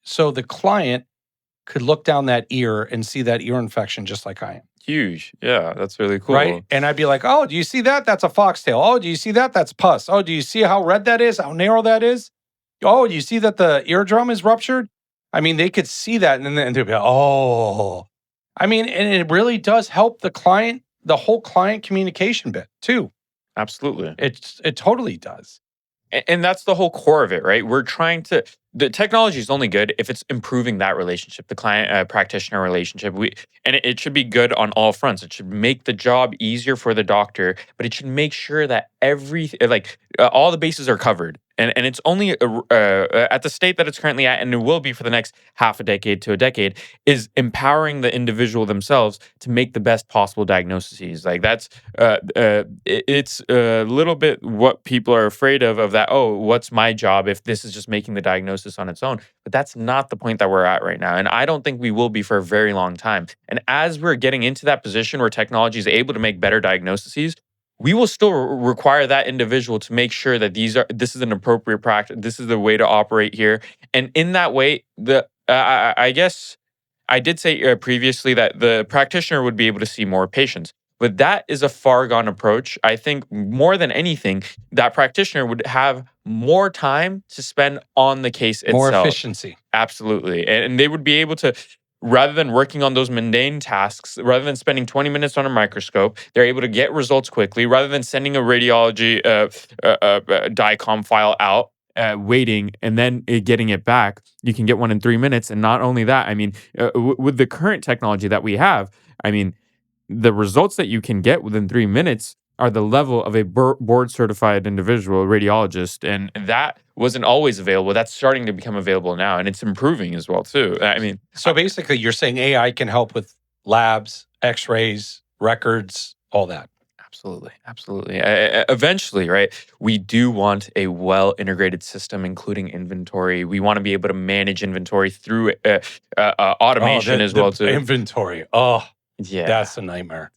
so the client could look down that ear and see that ear infection just like I am. Huge. Yeah, that's really cool. Right? And I'd be like, "Oh, do you see that? That's a foxtail. Oh, do you see that? That's pus. Oh, do you see how red that is? How narrow that is? Oh, do you see that the eardrum is ruptured?" They could see that and then they'd be like, "Oh." And it really does help the client, the whole client communication bit too. Absolutely. It totally does. And that's the whole core of it, right? The technology is only good if it's improving that relationship, the client practitioner relationship. And it should be good on all fronts. It should make the job easier for the doctor, but it should make sure that all the bases are covered. And it's only at the state that it's currently at, and it will be for the next half a decade to a decade, is empowering the individual themselves to make the best possible diagnoses. Like it's a little bit what people are afraid of that. Oh, what's my job if this is just making the diagnosis on its own? But that's not the point that we're at right now, and I don't think we will be for a very long time. And as we're getting into that position where technology is able to make better diagnoses, we will still require that individual to make sure that this is an appropriate practice. This is the way to operate here, and in that way, I guess I did say previously that the practitioner would be able to see more patients. But that is a far gone approach. I think more than anything, that practitioner would have more time to spend on the case More itself. efficiency. Absolutely. And they would be able to, rather than working on those mundane tasks, rather than spending 20 minutes on a microscope, they're able to get results quickly, rather than sending a radiology DICOM file out. Waiting and then getting it back, you can get one in 3 minutes. And not only that, I mean, with the current technology that we have, I mean, the results that you can get within 3 minutes are the level of a board certified individual radiologist. And that wasn't always available. That's starting to become available now. And it's improving as well, too. I mean, So basically, you're saying AI can help with labs, x-rays, records, all that. absolutely. Absolutely. Eventually, right, we do want a well integrated system, including inventory. We want to be able to manage inventory through automation as well, too. Inventory. Oh, Yeah. that's a nightmare.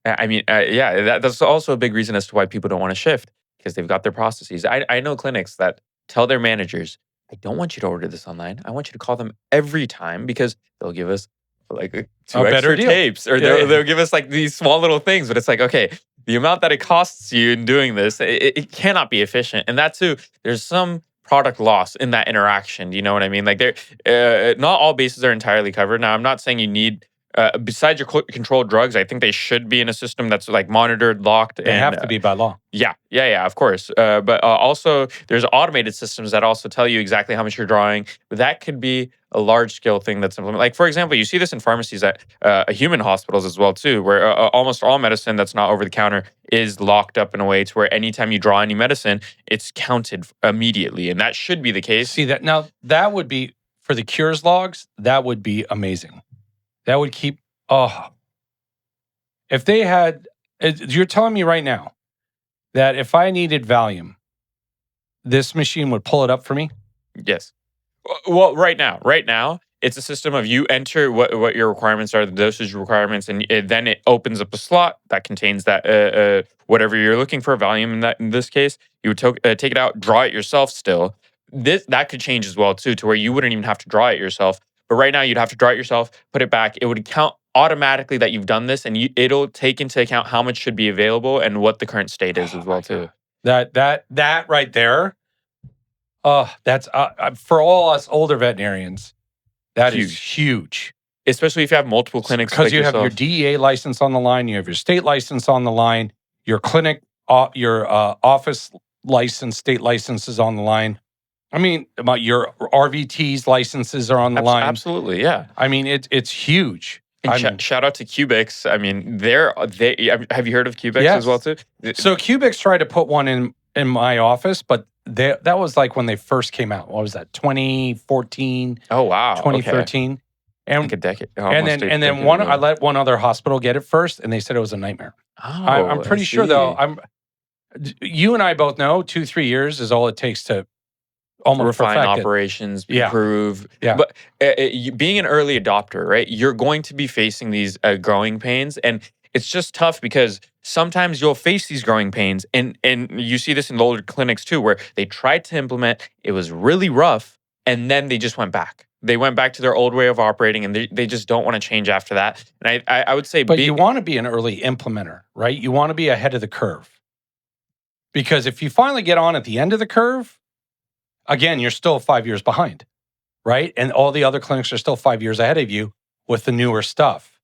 I mean, yeah, that's also a big reason as to why people don't want to shift because they've got their processes. I know clinics that tell their managers, I don't want you to order this online. I want you to call them every time because they'll give us like two A better extra deal. tapes or Yeah, yeah. they'll give us like these small little things. But it's like, okay, the amount that it costs you in doing this, it cannot be efficient. And that too, there's some product loss in that interaction. Do you know what I mean? Like not all bases are entirely covered. Now, I'm not saying you need besides your controlled drugs, I think they should be in a system that's like monitored, locked. They have to be by law. Yeah, of course. But also, there's automated systems that also tell you exactly how much you're drawing. But that could be a large scale thing that's implemented. Like, for example, you see this in pharmacies at human hospitals as well, too, where almost all medicine that's not over the counter is locked up in a way to where anytime you draw any medicine, it's counted immediately. And that should be the case. See that now, that would be for the cures logs, that would be amazing. That would keep, if they had, you're telling me right now that if I needed Valium, this machine would pull it up for me? Yes. Well, right now, it's a system of you enter what your requirements are, the dosage requirements, and then it opens up a slot that contains that whatever you're looking for, Valium in this case. You would take it out, draw it yourself still. That could change as well, too, to where you wouldn't even have to draw it yourself. But right now, you'd have to draw it yourself, put it back. It would count automatically that you've done this, and it'll take into account how much should be available and what the current state is as well, too. That right there, that's for all us older veterinarians, that is huge. Especially if you have multiple clinics. Because like you yourself. have your DEA license on the line, you have your state license on the line, your clinic, your office license, state licenses on the line. I mean, about your RVT's licenses are on the line. Absolutely, yeah. I mean, it's huge. And shout out to Cubics. I mean, have you heard of Cubics Yes. as well too? So Cubics tried to put one in my office, but that was like when they first came out. What was that? 2014. Oh wow, 2013. Okay. And like a decade. And then I let one other hospital get it first, and they said it was a nightmare. Oh, I'm pretty sure though. You and I both know 2-3 years is all it takes to almost refine perfect operations, Yeah. improve. Yeah. But being an early adopter, right? You're going to be facing these growing pains, and it's just tough because sometimes you'll face these growing pains, and you see this in older clinics too, where they tried to implement, it was really rough, and then they just went back. They went back to their old way of operating, and they just don't want to change after that. And I would say, But you want to be an early implementer, right? You want to be ahead of the curve, because if you finally get on at the end of the curve, again, you're still 5 years behind, right? And all the other clinics are still 5 years ahead of you with the newer stuff.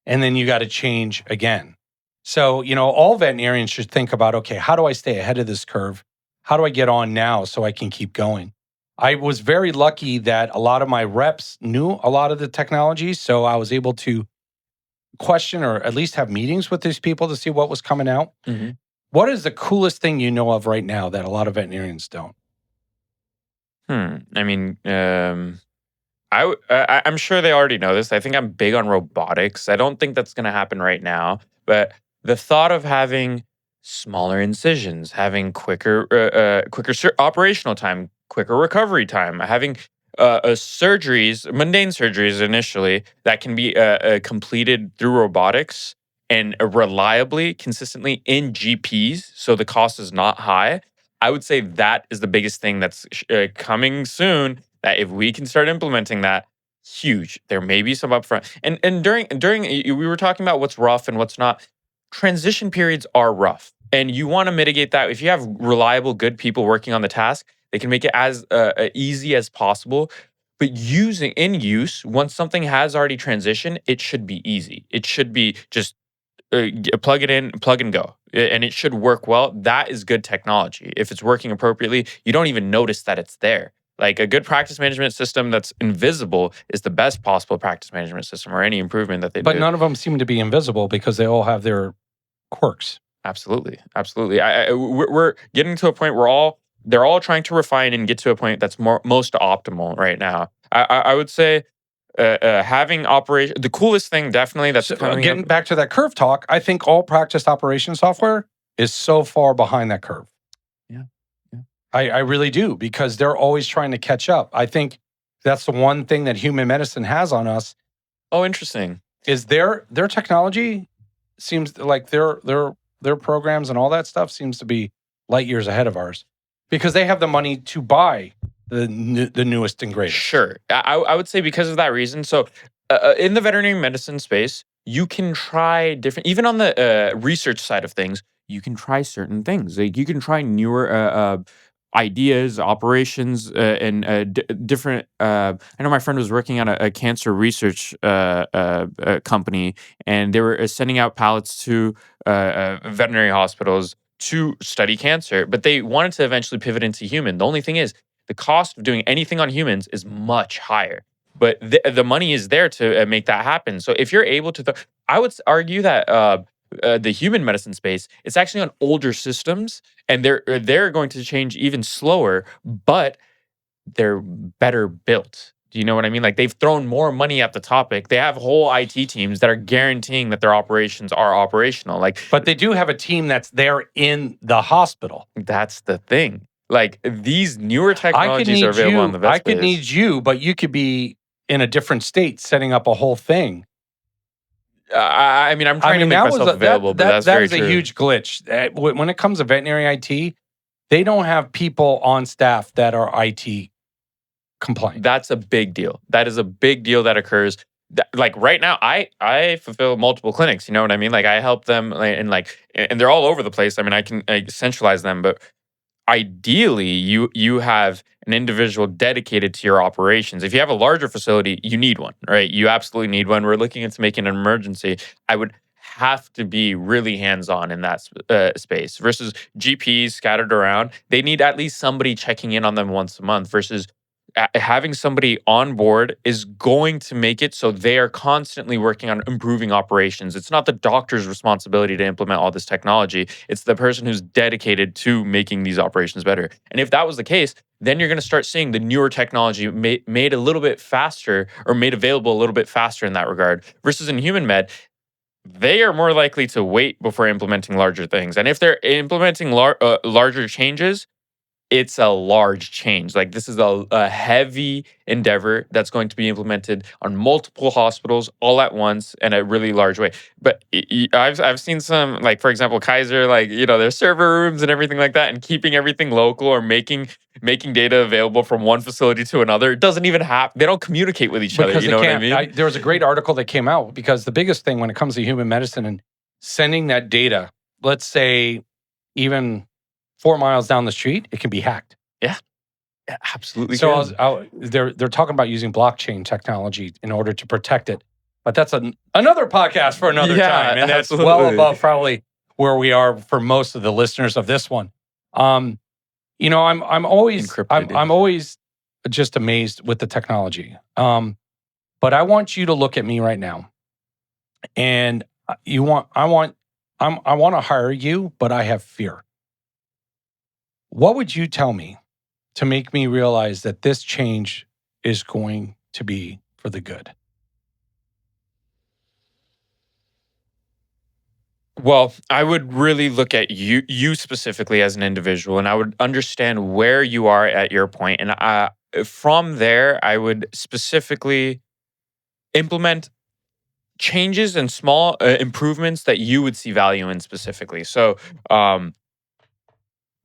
And then you got to change again. So, all veterinarians should think about, okay, how do I stay ahead of this curve? How do I get on now so I can keep going? I was very lucky that a lot of my reps knew a lot of the technology. So I was able to question or at least have meetings with these people to see what was coming out. Mm-hmm. What is the coolest thing you know of right now that a lot of veterinarians don't? I mean, I'm sure they already know this. I think I'm big on robotics. I don't think that's going to happen right now, but the thought of having smaller incisions, having quicker operational time, quicker recovery time, having surgeries, mundane surgeries initially that can be completed through robotics and reliably, consistently in GPs, so the cost is not high. I would say that is the biggest thing that's coming soon. That if we can start implementing that, huge. There may be some upfront, and during we were talking about what's rough and what's not. Transition periods are rough, and you want to mitigate that. If you have reliable, good people working on the task, they can make it as easy as possible. But in use, once something has already transitioned, it should be easy. It should be just plug it in, plug and go, and it should work well. That is good technology. If it's working appropriately, you don't even notice that it's there. Like a good practice management system that's invisible is the best possible practice management system, or any improvement that they But do. none of them seem to be invisible because they all have their quirks. Absolutely, absolutely. We're getting to a point where they're all trying to refine and get to a point that's most optimal right now. I would say having operation, the coolest thing definitely that's So, coming up. getting back to that curve talk, I think all practice operation software is so far behind that curve. Yeah, yeah. I really do, because they're always trying to catch up. I think that's the one thing that human medicine has on us Oh, interesting. is their technology seems like their programs and all that stuff seems to be light years ahead of ours, because they have the money to buy the newest and greatest. Sure. I would say because of that reason. So, in the veterinary medicine space, you can try different, even on the research side of things, you can try certain things. Like you can try newer ideas, operations, and different. I know my friend was working on a cancer research company, and they were sending out pallets to veterinary hospitals to study cancer, but they wanted to eventually pivot into human. The only thing is, the cost of doing anything on humans is much higher. But the money is there to make that happen. So if you're able to, I would argue that the human medicine space, it's actually on older systems, and they're going to change even slower, but they're better built. Do you know what I mean? Like they've thrown more money at the topic. They have whole IT teams that are guaranteeing that their operations are operational. Like But they do have a team that's there in the hospital. that's the thing. Like these newer I could technologies are need available on you. the vet I could space. need you, but you could be in a different state setting up a whole thing. I mean, I'm trying to make that myself available, but that's that very is a true. huge glitch. When it comes to veterinary IT, they don't have people on staff that are IT compliant. That's a big deal. That is a big deal that occurs. Like right now, I fulfill multiple clinics. You know what I mean? Like I help them, and they're all over the place. I mean, I centralize them, but ideally, you have an individual dedicated to your operations. If you have a larger facility, you need one, right? You absolutely need one. We're looking into making an emergency. I would have to be really hands-on in that space versus GPs scattered around. They need at least somebody checking in on them once a month versus having somebody on board is going to make it so they are constantly working on improving operations. It's not the doctor's responsibility to implement all this technology. It's the person who's dedicated to making these operations better. And if that was the case, then you're going to start seeing the newer technology made a little bit faster or made available a little bit faster in that regard. Versus in human med, they are more likely to wait before implementing larger things. And if they're implementing larger changes, it's a large change. Like this is a heavy endeavor that's going to be implemented on multiple hospitals all at once in a really large way. But I've seen some, like for example, Kaiser, like their server rooms and everything like that, and keeping everything local or making data available from one facility to another. It doesn't even happen. They don't communicate with each other. Because You they know what I can't. mean? There was a great article that came out, because the biggest thing when it comes to human medicine and sending that data, let's say even 4 miles down the street, it can be hacked. Yeah, absolutely. So Can. they're talking about using blockchain technology in order to protect it, but that's another podcast for another Yeah, time, and that's well absolutely. above probably where we are for most of the listeners of this one. I'm always Encrypted, yeah. I'm always just amazed with the technology. But I want you to look at me right now, and I want to hire you, but I have fear. What would you tell me to make me realize that this change is going to be for the good? Well, I would really look at you specifically as an individual, and I would understand where you are at your point, and from there, I would specifically implement changes and small improvements that you would see value in specifically. So,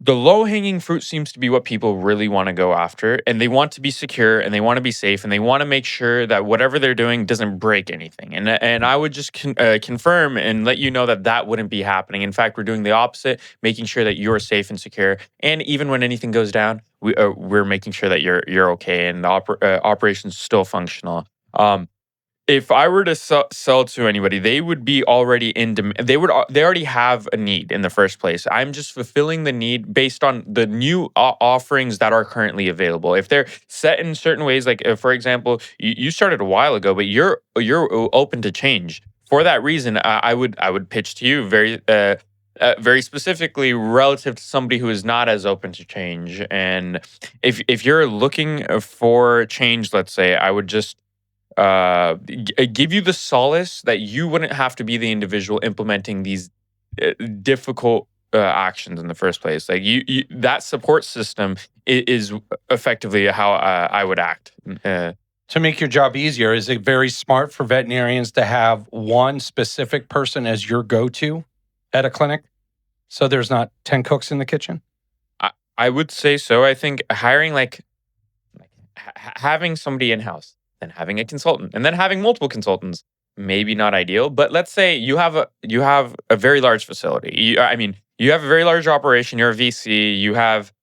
the low hanging fruit seems to be what people really want to go after, and they want to be secure and they want to be safe and they want to make sure that whatever they're doing doesn't break anything. And I would just confirm and let you know that that wouldn't be happening. In fact, we're doing the opposite, making sure that you're safe and secure. And even when anything goes down, we're making sure that you're okay and the operation's still functional. If I were to sell to anybody, they would be already in they already have a need in the first place. I'm just fulfilling the need based on the new offerings that are currently available. If they're set in certain ways, like for example, you started a while ago, but you're open to change. For that reason, I would pitch to you very specifically relative to somebody who is not as open to change. And if you're looking for change, let's say, I would just give you the solace that you wouldn't have to be the individual implementing these difficult actions in the first place. Like that support system is effectively how I would act. To make your job easier, is it very smart for veterinarians to have one specific person as your go-to at a clinic? So there's not 10 cooks in the kitchen? I would say so. I think hiring having somebody in house, then having a consultant, and then having multiple consultants, maybe not ideal. But let's say you have a very large facility. I mean, you have a very large operation. You're a VC. You have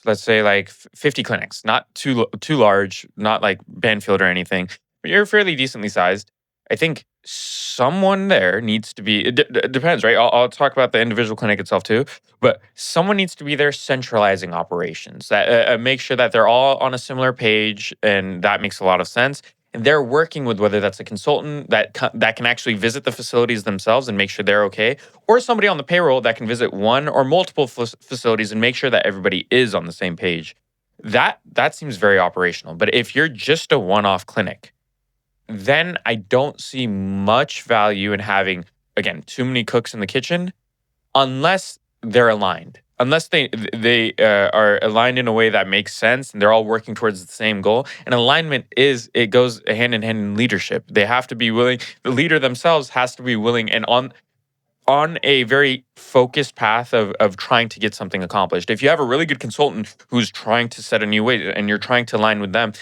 let's say like 50 clinics, not too large, not like Banfield or anything, but you're fairly decently sized. I think someone there needs to be. It depends, right? I'll talk about the individual clinic itself too, but someone needs to be there centralizing operations that make sure that they're all on a similar page, and that makes a lot of sense. And they're working with whether that's a consultant that can actually visit the facilities themselves and make sure they're okay, or somebody on the payroll that can visit one or multiple facilities and make sure that everybody is on the same page. That seems very operational. But if you're just a one-off clinic, then I don't see much value in having, again, too many cooks in the kitchen unless they're aligned. Unless they are aligned in a way that makes sense and they're all working towards the same goal. And alignment it goes hand in hand in leadership. They have to be willing. The leader themselves has to be willing and on a very focused path of trying to get something accomplished. If you have a really good consultant who's trying to set a new way and you're trying to align with them,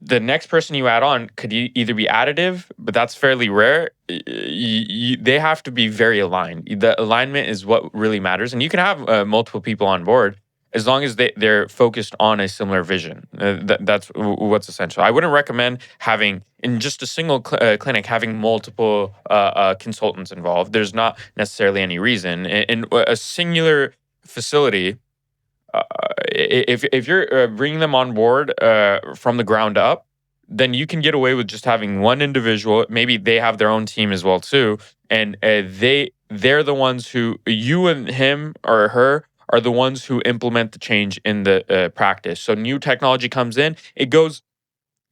the next person you add on could either be additive, but that's fairly rare. They have to be very aligned. The alignment is what really matters. And you can have multiple people on board as long as they're focused on a similar vision. That's what's essential. I wouldn't recommend having, in just a single clinic, having multiple consultants involved. There's not necessarily any reason. In a singular facility, if you're bringing them on board from the ground up, then you can get away with just having one individual. Maybe they have their own team as well too, and they're the ones who, you and him or her are the ones who implement the change in the practice. So new technology comes in, it goes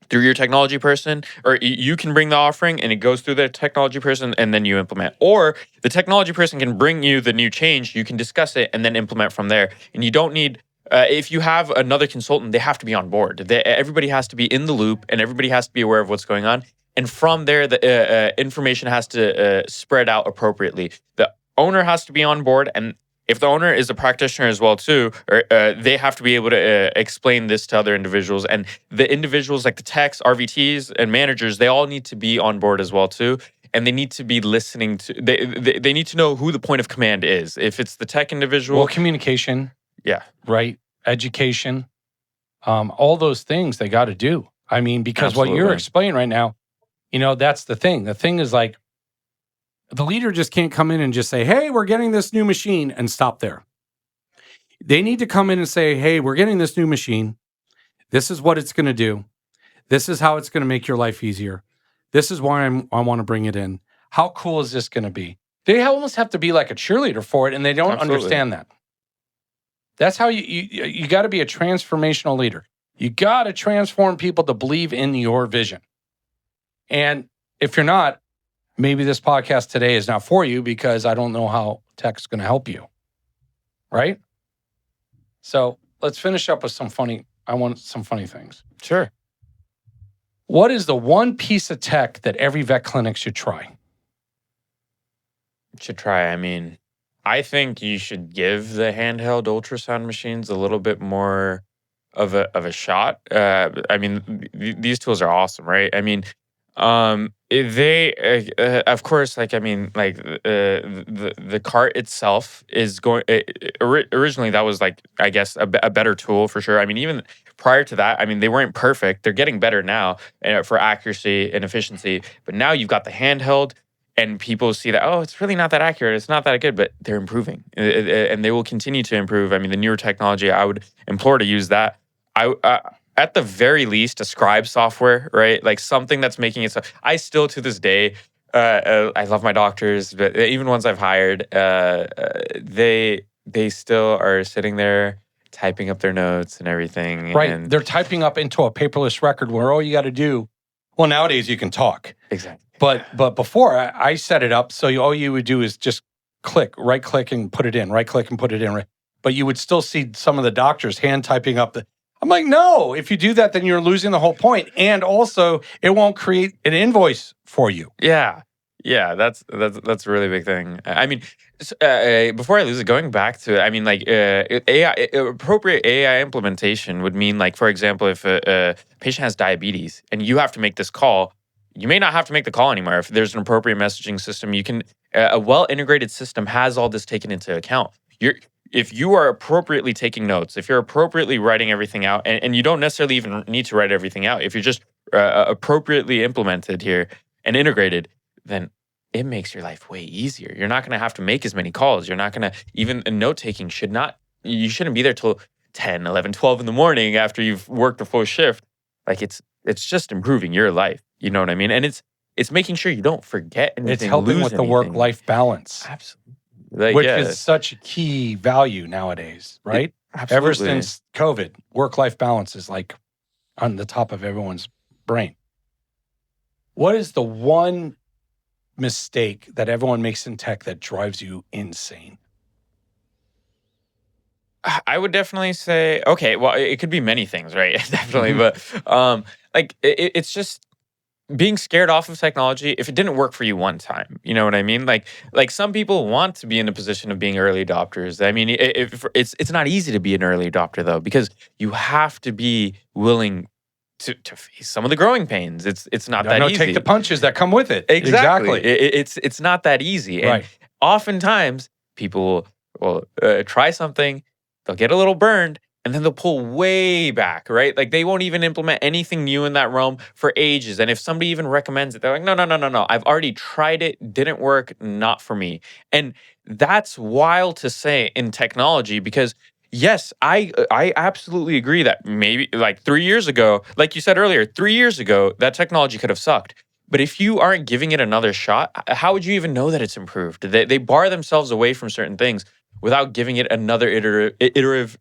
through your technology person, or you can bring the offering and it goes through the technology person and then you implement. Or the technology person can bring you the new change, you can discuss it and then implement from there. And you don't need, if you have another consultant, they have to be on board. Everybody has to be in the loop and everybody has to be aware of what's going on. And from there, the information has to spread out appropriately. The owner has to be on board, and if the owner is a practitioner as well too, or, they have to be able to explain this to other individuals. And the individuals like the techs, RVTs, and managers, they all need to be on board as well too. And they need to be listening to, they need to know who the point of command is. If it's the tech individual. Well, communication. Yeah. Right. Education. All those things they got to do. I mean, because Absolutely. What you're explaining right now, that's the thing. The thing is like, the leader just can't come in and just say, hey, we're getting this new machine and stop there. They need to come in and say, hey, we're getting this new machine. This is what it's going to do. This is how it's going to make your life easier. This is why I want to bring it in. How cool is this going to be? They almost have to be like a cheerleader for it, and they don't understand that. That's how you got to be a transformational leader. You got to transform people to believe in your vision. And if you're not, maybe this podcast today is not for you because I don't know how tech's going to help you. Right? So let's finish up with I want some funny things. Sure. What is the one piece of tech that every vet clinic should try? Should try. I mean, I think you should give the handheld ultrasound machines a little bit more of a shot. I mean, these tools are awesome, right? I mean, of course, like I mean, like the cart itself is going. Originally, that was like I guess a better tool for sure. I mean, even prior to that, I mean, they weren't perfect. They're getting better now for accuracy and efficiency. But now you've got the handheld. And people see that, oh, it's really not that accurate. It's not that good, but they're improving, and they will continue to improve. I mean, the newer technology, I would implore to use that. At the very least, a scribe software, right? Like something that's making it so. I still to this day, I love my doctors, but even ones I've hired, they still are sitting there typing up their notes and everything. Right. And They're typing up into a paperless record where all you got to do, well, nowadays you can talk. exactly. But before I set it up, so all you would do is just right click and put it in, right click and put it in. Right. But you would still see some of the doctors hand typing up I'm like, no, if you do that, then you're losing the whole point. And also it won't create an invoice for you. Yeah, yeah, that's a really big thing. I mean, before I lose it, going back to it, I mean, like AI, appropriate AI implementation would mean, like, for example, if a patient has diabetes and you have to make this call, you may not have to make the call anymore. If there's an appropriate messaging system, you can. A well integrated system has all this taken into account. If you are appropriately taking notes, if you're appropriately writing everything out, and you don't necessarily even need to write everything out, if you're just appropriately implemented here and integrated, then it makes your life way easier. You're not going to have to make as many calls. You're not going to, even note taking you shouldn't be there till 10, 11, 12 in the morning after you've worked a full shift. Like it's just improving your life. You know what I mean? And it's making sure you don't forget anything. It's helping lose with the anything. work-life balance. Absolutely. Like, which yeah, is such a key value nowadays, right? absolutely. Ever since COVID, work-life balance is like on the top of everyone's brain. What is the one mistake that everyone makes in tech that drives you insane? I would definitely say, okay, well, it could be many things, right? Definitely, Mhm. but like it's just being scared off of technology if it didn't work for you one time. You know what I mean? Like some people want to be in a position of being early adopters. I mean, it's not easy to be an early adopter though, because you have to be willing to face some of the growing pains. It's not that easy. Take the punches that come with it. Exactly. It's not that easy. And Right. oftentimes people will try something, they'll get a little burned, and then they'll pull way back, right? Like they won't even implement anything new in that realm for ages. And if somebody even recommends it, they're like, no, no, no, no, no. I've already tried it, didn't work, not for me. And that's wild to say in technology because yes, I absolutely agree that maybe like 3 years ago, like you said earlier, 3 years ago, that technology could have sucked. But if you aren't giving it another shot, how would you even know that it's improved? They bar themselves away from certain things without giving it another iterative,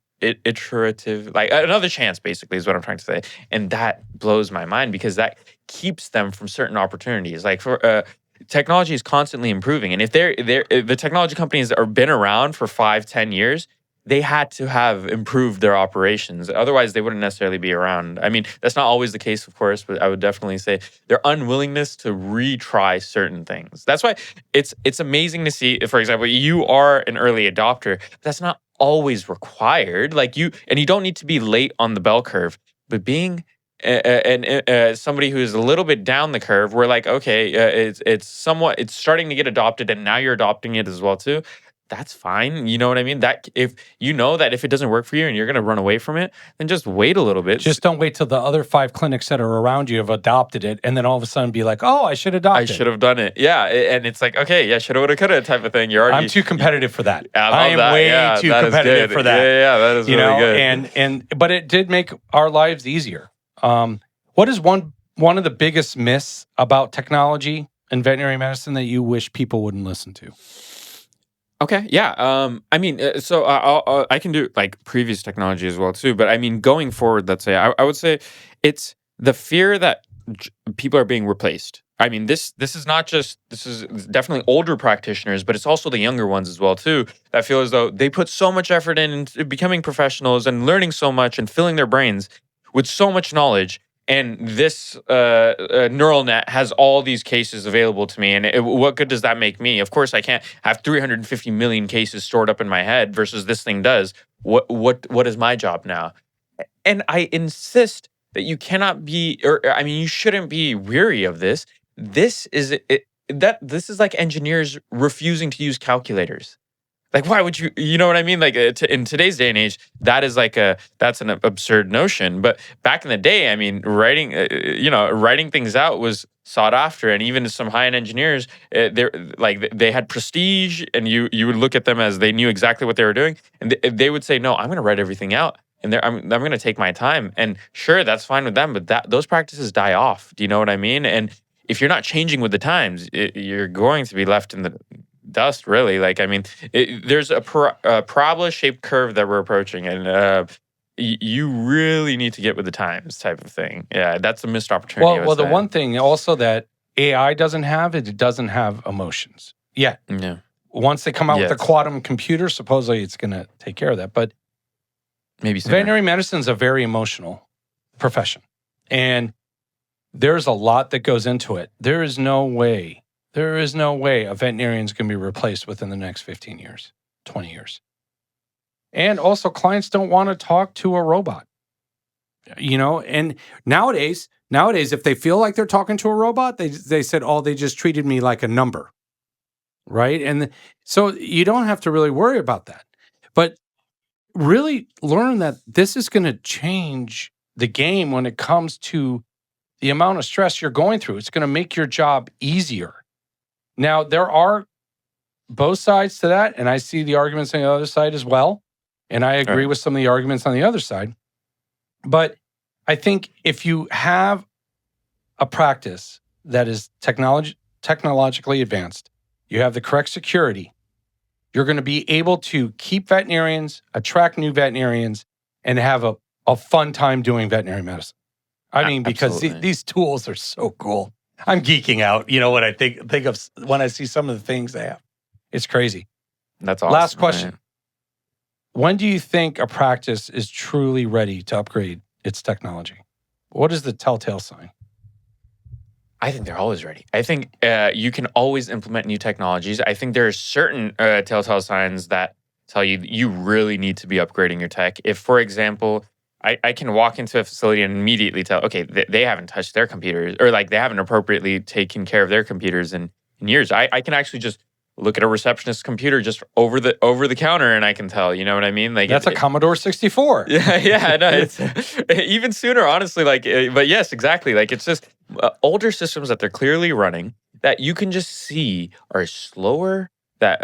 like another chance, basically, is what I'm trying to say. And that blows my mind because that keeps them from certain opportunities. Like for technology is constantly improving. And if the technology companies that have been around for 5, 10 years, they had to have improved their operations. Otherwise, they wouldn't necessarily be around. I mean, that's not always the case, of course, but I would definitely say their unwillingness to retry certain things. That's why it's amazing to see, for example, you are an early adopter, but that's not always required. Like you don't need to be late on the bell curve, but being somebody who's a little bit down the curve, we're like, okay, it's starting to get adopted, and now you're adopting it as well too. That's fine. You know what I mean? That if you know that if it doesn't work for you and you're going to run away from it, then just wait a little bit. Just don't wait till the other 5 clinics that are around you have adopted it, and then all of a sudden be like, "Oh, I should adopt it. I should have done it." Yeah, and it's like, okay, yeah, shoulda, woulda, coulda type of thing. You're already. I'm too competitive for that. I am that. way Yeah, too that is competitive good. for that. Yeah, that is really good. But it did make our lives easier. What is one of the biggest myths about technology in veterinary medicine that you wish people wouldn't listen to? Okay, yeah. I mean, so I can do like previous technology as well too. But I mean, going forward, let's say I would say it's the fear that people are being replaced. I mean, this is not just this is definitely older practitioners, but it's also the younger ones as well too that feel as though they put so much effort into becoming professionals and learning so much and filling their brains with so much knowledge. and this neural net has all these cases available to me. And what good does that make me? Of course, I can't have 350 million cases stored up in my head versus this thing does. What is my job now? And I insist that you cannot be, or I mean, you shouldn't be weary of this. This is this is like engineers refusing to use calculators. Like, why would you? You know what I mean? Like, in today's day and age, that's an absurd notion. But back in the day, I mean, writing things out was sought after, and even some high-end engineers, they had prestige, and you would look at them as they knew exactly what they were doing, and they would say, "No, I'm going to write everything out." And I'm going to take my time, and sure, that's fine with them. But those practices die off. Do you know what I mean? And if you're not changing with the times, you're going to be left in the dust, really. Like, I mean, there's a parabola-shaped curve that we're approaching, and you really need to get with the times, type of thing. Yeah, that's a missed opportunity. Well, the one thing also that AI doesn't have, it doesn't have emotions yet. Yeah. Once they come out with the quantum computer, supposedly it's going to take care of that. But maybe sooner. Veterinary medicine is a very emotional profession, and there's a lot that goes into it. There is no way a veterinarian is going to be replaced within the next 15 years, 20 years. And also, clients don't want to talk to a robot. And nowadays, if they feel like they're talking to a robot, they said, "Oh, they just treated me like a number." Right? And so you don't have to really worry about that. But really learn that this is going to change the game when it comes to the amount of stress you're going through. It's going to make your job easier. Now, there are both sides to that, and I see the arguments on the other side as well, and I agree with some of the arguments on the other side. But I think if you have a practice that is technologically advanced, you have the correct security, you're going to be able to keep veterinarians, attract new veterinarians, and have a fun time doing veterinary medicine. I mean, because these tools are so cool. I'm geeking out, when I think of when I see some of the things they have. It's crazy. That's awesome. Last question. Right? When do you think a practice is truly ready to upgrade its technology? What is the telltale sign? I think they're always ready. I think you can always implement new technologies. I think there are certain telltale signs that tell you that you really need to be upgrading your tech. If, for example, I can walk into a facility and immediately tell, okay, they haven't touched their computers, or like they haven't appropriately taken care of their computers in years. I can actually just look at a receptionist's computer just over the counter, and I can tell. You know what I mean? Like that's a Commodore 64. Yeah. No, it's even sooner, honestly. Like, but yes, exactly. Like it's just older systems that they're clearly running that you can just see are slower, that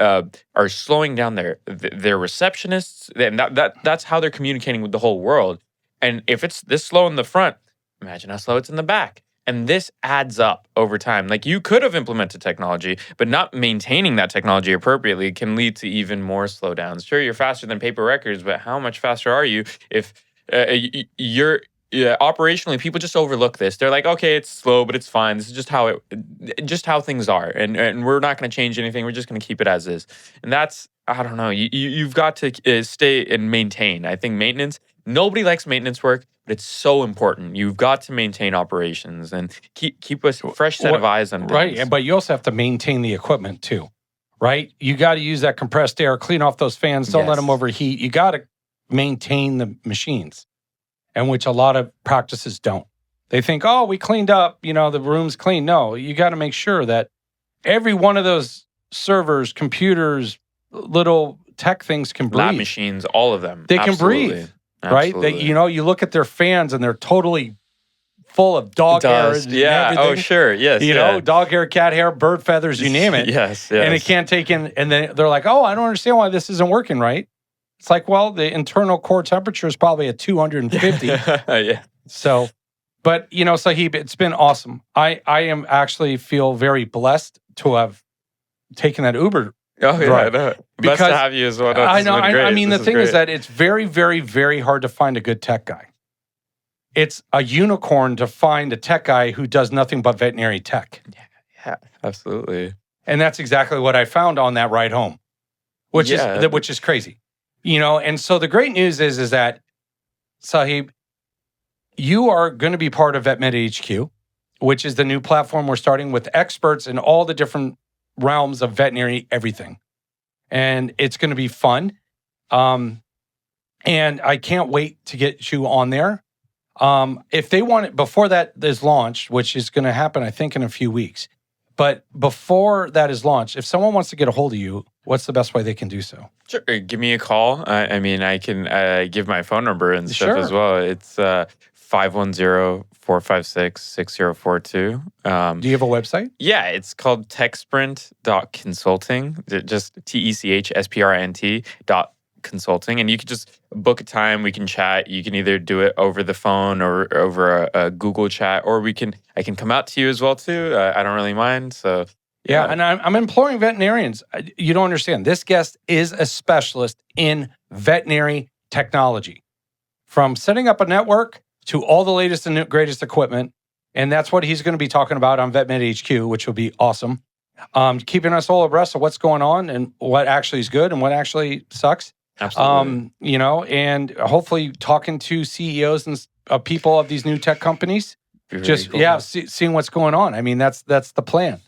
are slowing down their receptionists, and that's how they're communicating with the whole world. And if it's this slow in the front, imagine how slow it's in the back. And this adds up over time. Like you could have implemented technology, but not maintaining that technology appropriately can lead to even more slowdowns. Sure, you're faster than paper records, but how much faster are you if you're operationally? People just overlook this. They're like, okay, it's slow, but it's fine. This is just how things are, and we're not going to change anything. We're just going to keep it as is. And that's, I don't know. You've got to stay and maintain. I think maintenance. Nobody likes maintenance work, but it's so important. You've got to maintain operations and keep a fresh set of eyes on things. Right, but you also have to maintain the equipment too, right? You got to use that compressed air, clean off those fans, don't let them overheat. You got to maintain the machines, and which a lot of practices don't. They think, oh, we cleaned up, the room's clean. No, you got to make sure that every one of those servers, computers, little tech things can breathe. Lab machines, all of them. They can breathe. Right? That you look at their fans and they're totally full of dog hair. Yeah. Everything. Oh, sure. Yes. Dog hair, cat hair, bird feathers, you name it. Yes. And it can't take in, and then they're like, oh, I don't understand why this isn't working right. It's like, well, the internal core temperature is probably at 250. Yeah. So, but Sahib, it's been awesome. I am actually feel very blessed to have taken that Uber. Oh yeah, I know. Best to have you as well. I know. I mean, the thing is that it's very, very, very hard to find a good tech guy. It's a unicorn to find a tech guy who does nothing but veterinary tech. Yeah, absolutely. And that's exactly what I found on that ride home, which is crazy. And so the great news is that, Sahib, you are going to be part of VetMed HQ, which is the new platform we're starting with experts in all the different realms of veterinary everything. And it's going to be fun. And I can't wait to get you on there. If they want it before that is launched, which is going to happen, I think, in a few weeks. But before that is launched, if someone wants to get a hold of you, what's the best way they can do so? Sure. Give me a call. I mean, I can give my phone number and stuff as Sure. well. It's 510-456-6042. Do you have a website? Yeah, it's called techsprint.consulting. Just TECHSPRNT dot consulting. And you can just book a time. We can chat. You can either do it over the phone or over a Google chat, or I can come out to you as well too. I don't really mind. So Yeah, and I'm imploring veterinarians. You don't understand. This guest is a specialist in veterinary technology, from setting up a network to all the latest and greatest equipment. And that's what he's going to be talking about on VetMed HQ, which will be awesome. Keeping us all abreast of what's going on and what actually is good and what actually sucks. absolutely. And hopefully talking to CEOs and people of these new tech companies. Be really Just cool. seeing what's going on. I mean, that's the plan.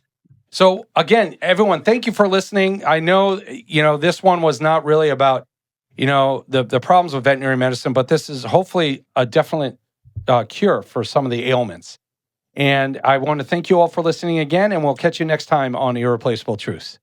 So again, everyone, thank you for listening. I know, this one was not really about, the problems with veterinary medicine, but this is hopefully a definite cure for some of the ailments. And I want to thank you all for listening again, and we'll catch you next time on Irreplaceable Truths.